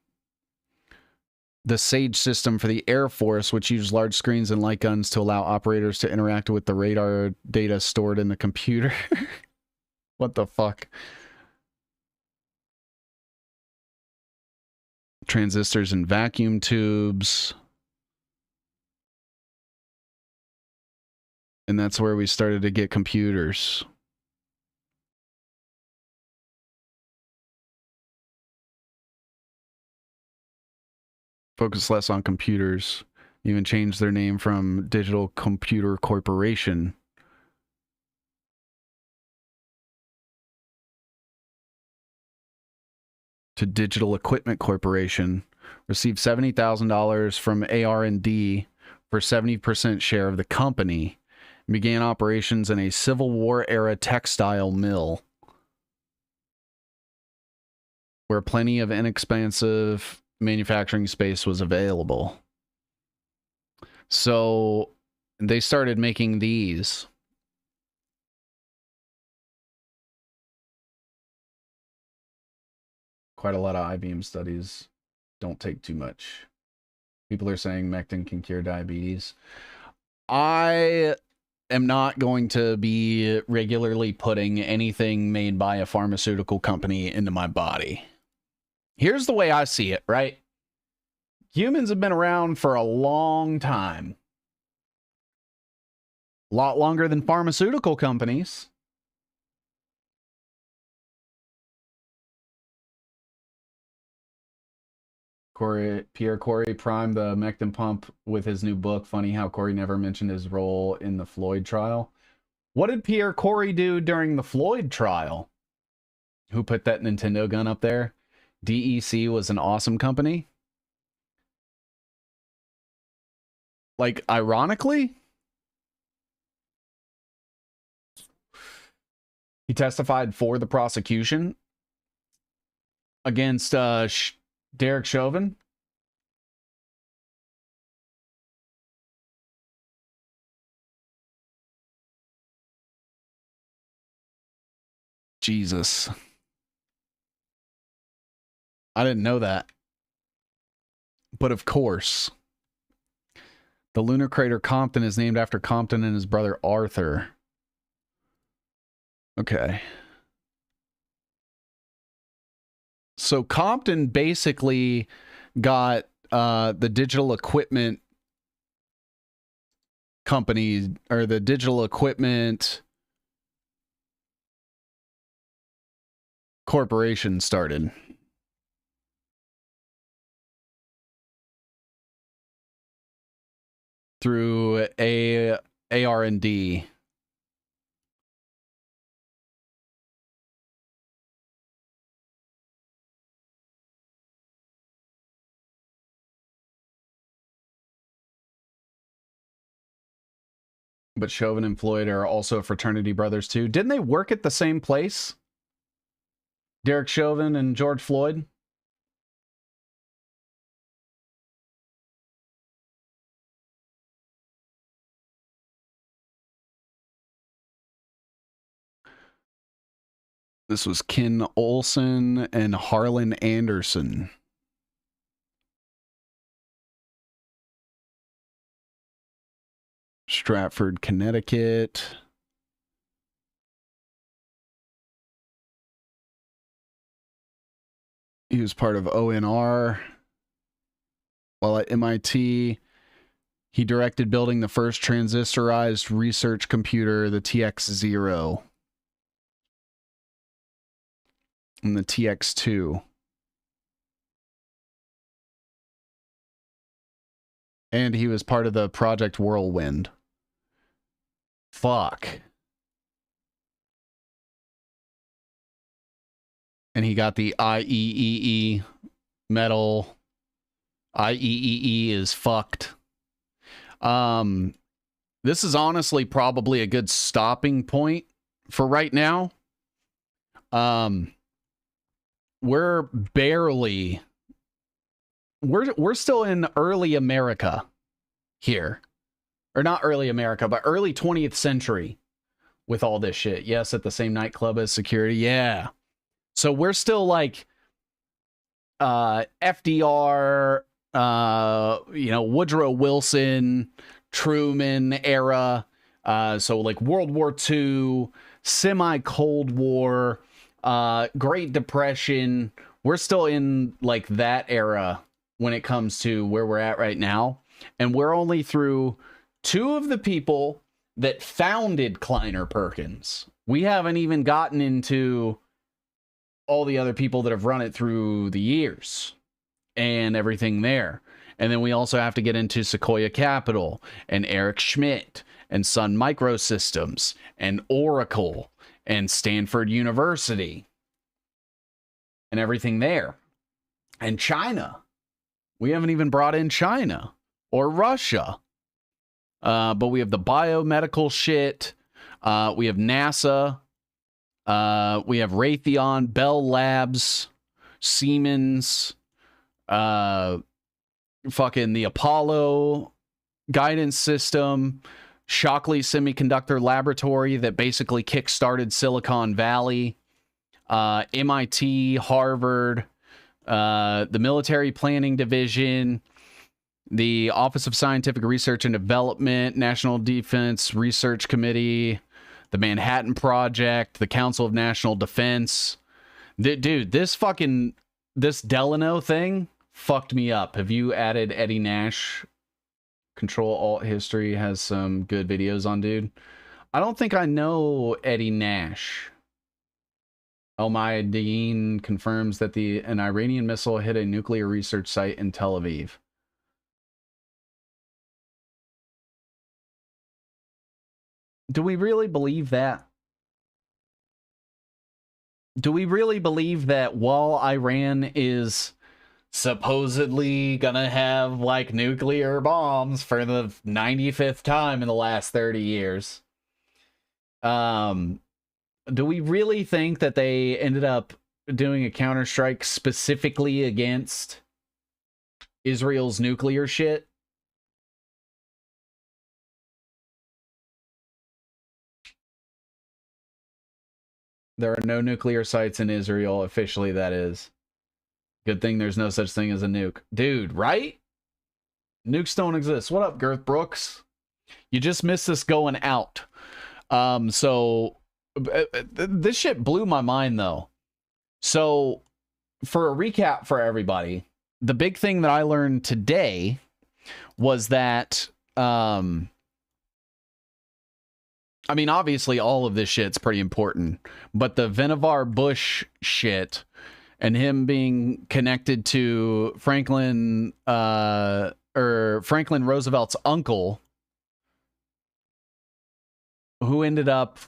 The Sage system for the Air Force, which used large screens and light guns to allow operators to interact with the radar data stored in the computer. What the fuck? Transistors and vacuum tubes. And that's where we started to get computers. Focus less on computers. Even changed their name from Digital Computer Corporation. To Digital Equipment Corporation. Received $70,000 from AR&D for 70% share of the company. Began operations in a Civil War era textile mill, where plenty of inexpensive manufacturing space was available. So they started making these. Quite a lot of I-beam studies. Don't take too much. People are saying Mectin can cure diabetes. I am not going to be regularly putting anything made by a pharmaceutical company into my body. Here's the way I see it, right? Humans have been around for a long time. A lot longer than pharmaceutical companies. Pierre Corey primed the Mectin pump with his new book. Funny how Corey never mentioned his role in the Floyd trial. What did Pierre Corey do during the Floyd trial? Who put that Nintendo gun up there? DEC was an awesome company. Like, ironically, he testified for the prosecution against Derek Chauvin. Jesus. I didn't know that. But of course, the lunar crater Compton is named after Compton and his brother Arthur. Okay. So Compton basically got the digital equipment company, or the digital equipment corporation started. Through AR&D. But Chauvin and Floyd are also fraternity brothers too. Didn't they work at the same place? Derek Chauvin and George Floyd? This was Ken Olson and Harlan Anderson. Stratford, Connecticut. He was part of ONR. While at MIT, he directed building the first transistorized research computer, the TX0. And the TX2. And he was part of the Project Whirlwind. Fuck. And he got the IEEE medal. IEEE is fucked. This is honestly probably a good stopping point for right now. We're barely... We're still in early America here. Or not early America, but early 20th century with all this shit. Yes, at the same nightclub as security. Yeah. So we're still like FDR, Woodrow Wilson, Truman era. So like World War II, semi-Cold War, Great Depression. We're still in like that era when it comes to where we're at right now. And we're only through two of the people that founded Kleiner Perkins. We haven't even gotten into all the other people that have run it through the years and everything there. And then we also have to get into Sequoia Capital and Eric Schmidt and Sun Microsystems and Oracle and Stanford University and everything there. And China. We haven't even brought in China or Russia. But we have the biomedical shit. We have NASA. We have Raytheon, Bell Labs, Siemens, fucking the Apollo guidance system, Shockley Semiconductor Laboratory that basically kickstarted Silicon Valley, MIT, Harvard, the Military Planning Division, the Office of Scientific Research and Development, National Defense Research Committee, the Manhattan Project, the Council of National Defense. Dude, this Delano thing fucked me up. Have you added Eddie Nash? Control Alt History has some good videos on, dude. I don't think I know Eddie Nash. El-Mayadeen confirms that an Iranian missile hit a nuclear research site in Tel Aviv. Do we really believe that? Do we really believe that while Iran is supposedly gonna have like nuclear bombs for the 95th time in the last 30 years, do we really think that they ended up doing a counterstrike specifically against Israel's nuclear shit? There are no nuclear sites in Israel, officially, that is. Good thing there's no such thing as a nuke. Dude, right? Nukes don't exist. What up, Girth Brooks? You just missed this going out. So, this shit blew my mind, though. So, for a recap for everybody, the big thing that I learned today was that, I mean, obviously, all of this shit's pretty important, but the Vannevar Bush shit and him being connected to Franklin Roosevelt's uncle, who ended up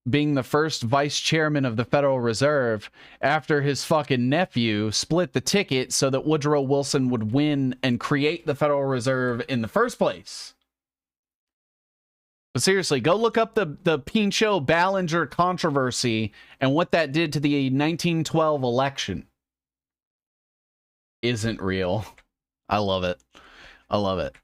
being the first vice chairman of the Federal Reserve after his fucking nephew split the ticket so that Woodrow Wilson would win and create the Federal Reserve in the first place. But seriously, go look up the Pinchot Ballinger controversy and what that did to the 1912 election. Isn't real. I love it. I love it.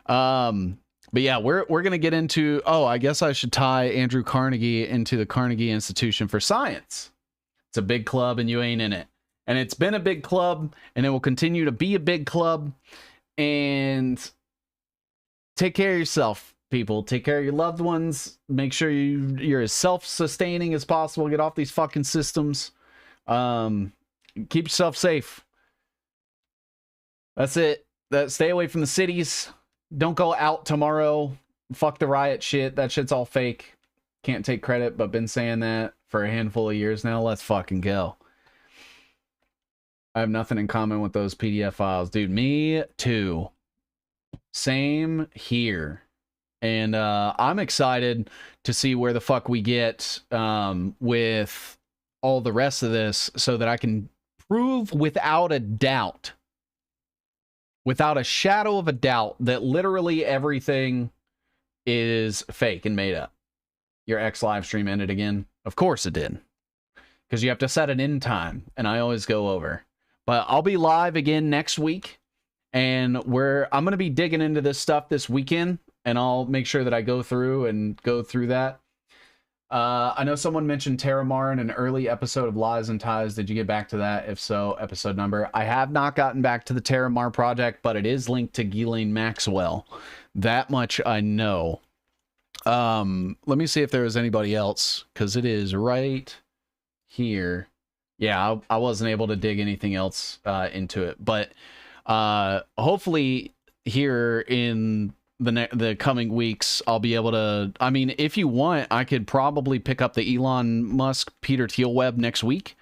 But yeah, we're gonna get into. Oh, I guess I should tie Andrew Carnegie into the Carnegie Institution for Science. It's a big club, and you ain't in it. And it's been a big club, and it will continue to be a big club. And take care of yourself, people. Take care of your loved ones. Make sure you're as self-sustaining as possible. Get off these fucking systems. Keep yourself safe. That's it. Stay away from the cities. Don't go out tomorrow. Fuck the riot shit. That shit's all fake. Can't take credit, but been saying that for a handful of years now. Let's fucking go. I have nothing in common with those PDF files. Dude, me too. Same here. And I'm excited to see where the fuck we get with all the rest of this so that I can prove without a doubt, without a shadow of a doubt, that literally everything is fake and made up. Your X live stream ended again. Of course it did. Because you have to set an end time, and I always go over. But I'll be live again next week. and I'm going to be digging into this stuff this weekend, and I'll make sure that I go through that. I know someone mentioned Terramar in an early episode of Lies and Ties. Did you get back to that? If so, episode number. I have not gotten back to the Terramar project, but it is linked to Ghislaine Maxwell. That much I know. Let me see if there was anybody else, because it is right here. Yeah, I wasn't able to dig anything else into it, but hopefully here in the coming weeks I'll be able to. I mean, if you want, I could probably pick up the Elon Musk Peter Thiel web next week,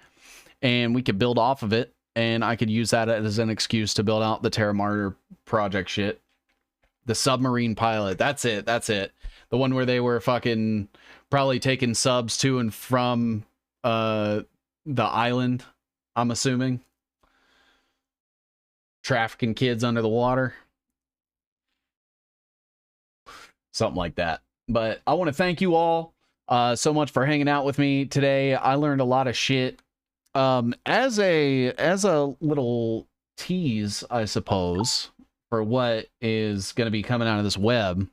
and we could build off of it, and I could use that as an excuse to build out the Terramar project shit. The submarine pilot, that's it. The one where they were fucking probably taking subs to and from the island, I'm assuming. Trafficking kids under the water. Something like that. But I want to thank you all so much for hanging out with me today. I learned a lot of shit. As a little tease, I suppose, for what is going to be coming out of this web.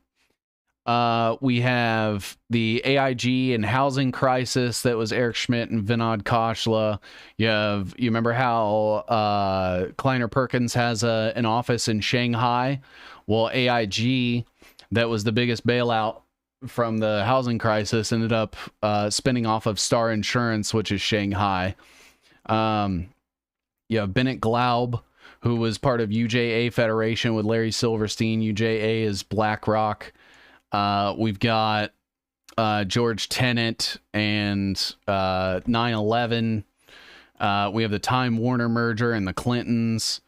We have the AIG and housing crisis that was Eric Schmidt and Venad Kosla. You remember how Kleiner Perkins has an office in Shanghai? Well, AIG, that was the biggest bailout from the housing crisis, ended up spinning off of Star Insurance, which is Shanghai. You have Bennett Glaub, who was part of UJA Federation with Larry Silverstein. UJA is BlackRock. We've got George Tenet and 9/11. We have the Time Warner merger and the Clintons.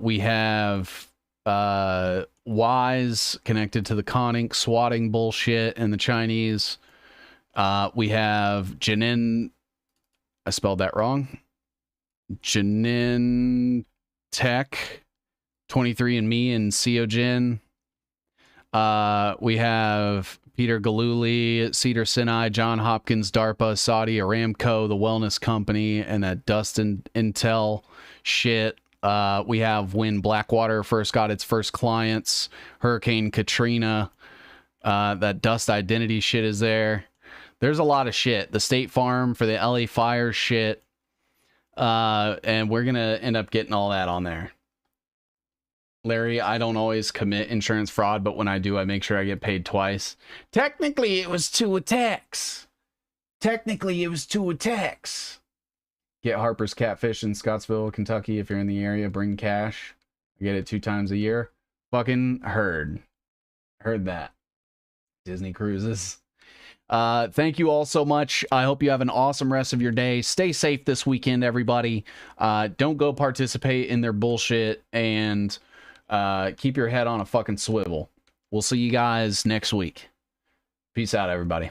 We have Wise connected to the conning swatting bullshit and the Chinese. We have Janin. I spelled that wrong. Janin Tech, 23andMe, and Seogen. We have Peter Galuli, Cedar Sinai, John Hopkins, DARPA, Saudi Aramco, the Wellness Company, and that Dust and Intel shit. We have when Blackwater first got its first clients, Hurricane Katrina, that Dust Identity shit is there. There's a lot of shit. The State Farm for the LA fire shit. And we're going to end up getting all that on there. Larry, I don't always commit insurance fraud, but when I do, I make sure I get paid twice. Technically, it was 2 attacks. Get Harper's Catfish in Scottsville, Kentucky. If you're in the area, bring cash. I get it 2 times a year. Fucking heard that. Disney Cruises. Thank you all so much. I hope you have an awesome rest of your day. Stay safe this weekend, everybody. Don't go participate in their bullshit, and keep your head on a fucking swivel. We'll see you guys next week. Peace out, everybody.